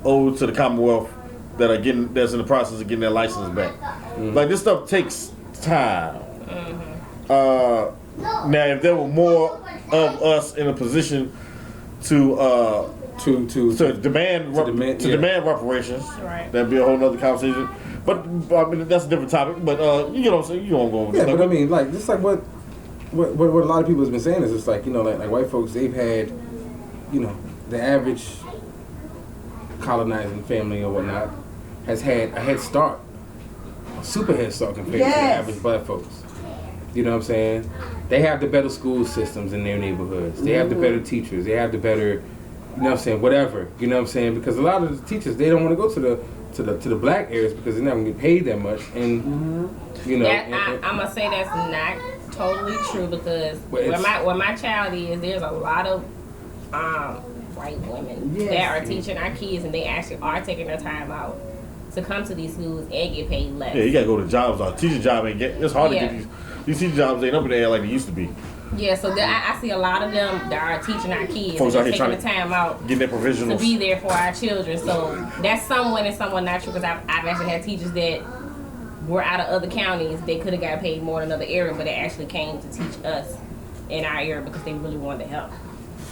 Speaker 3: owed to the Commonwealth that's in the process of getting their license back. Mm-hmm. Like this stuff takes time. Mm-hmm. Now, if there were more of us in a position to demand reparations,
Speaker 2: right,
Speaker 3: that'd be a whole nother conversation. But I mean that's a different topic. But you know what I'm saying? You don't go with
Speaker 1: that. But I mean, like just like what a lot of people have been saying is just like, you know, like white folks, they've had, you know, the average colonizing family or whatnot has had a head start, a super head start compared to the average black folks. You know what I'm saying? They have the better school systems in their neighborhoods. They have the better teachers. They have the better, you know what I'm saying, whatever. You know what I'm saying? Because a lot of the teachers, they don't want to go to the black areas because they're not going to get paid that much. And, you know.
Speaker 2: I'm going to say that's not totally true because where my child is, there's a lot of white women that are teaching our kids, and they actually are taking their time out to come to these schools and get paid less.
Speaker 3: Yeah, you got to go to jobs. Teacher job it's hard to get these teacher jobs ain't up in the air like they used to be.
Speaker 2: Yeah, so I see a lot of them that are teaching our kids
Speaker 3: folks
Speaker 2: and
Speaker 3: are
Speaker 2: taking the time out
Speaker 3: getting their provisionals
Speaker 2: to be there for our children. So that's somewhat and somewhat not true because I've actually had teachers that were out of other counties. They could have got paid more in another area, but they actually came to teach us in our area because they really wanted to help.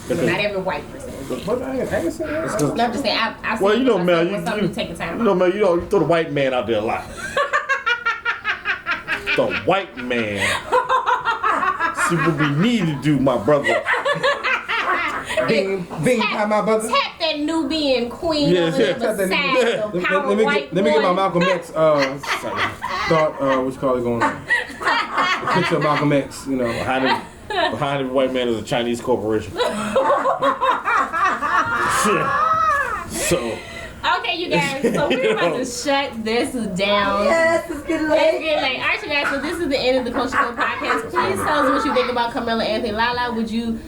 Speaker 2: So not every white person is there.
Speaker 1: But I ain't saying that.
Speaker 2: No, I'm just saying, I've
Speaker 3: well,
Speaker 2: seen
Speaker 3: you know, Mel,
Speaker 2: you take the time out.
Speaker 3: You know, Mel, you throw the white man out there a lot. The white man. See what we need to do, my brother.
Speaker 1: Bing, my brother.
Speaker 2: Tap that Nubian queen over there beside the power white
Speaker 1: Let me get my Malcolm X thought, what you call it, going on. A picture of Malcolm X, you know.
Speaker 3: Behind every white man is a Chinese corporation. So.
Speaker 2: Okay, you guys, so we're about to shut this down.
Speaker 4: Yes, it's getting late.
Speaker 2: It's getting late. All right, you guys, so this is the end of the Culture Code podcast. Please tell us what you think about Carmelo Athony LaLa. Would you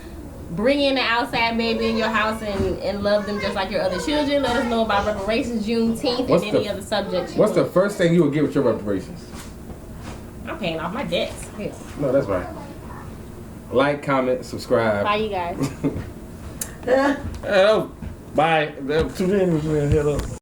Speaker 2: bring in the outside baby in your house and love them just like your other children? Let us know about reparations, Juneteenth, and any other subjects.
Speaker 1: What's the first thing you would get with your reparations?
Speaker 2: I'm paying off my debts. Yes.
Speaker 1: No, that's right. Like, comment, subscribe.
Speaker 2: Bye, you guys.
Speaker 3: Bye. Tune in. Head up.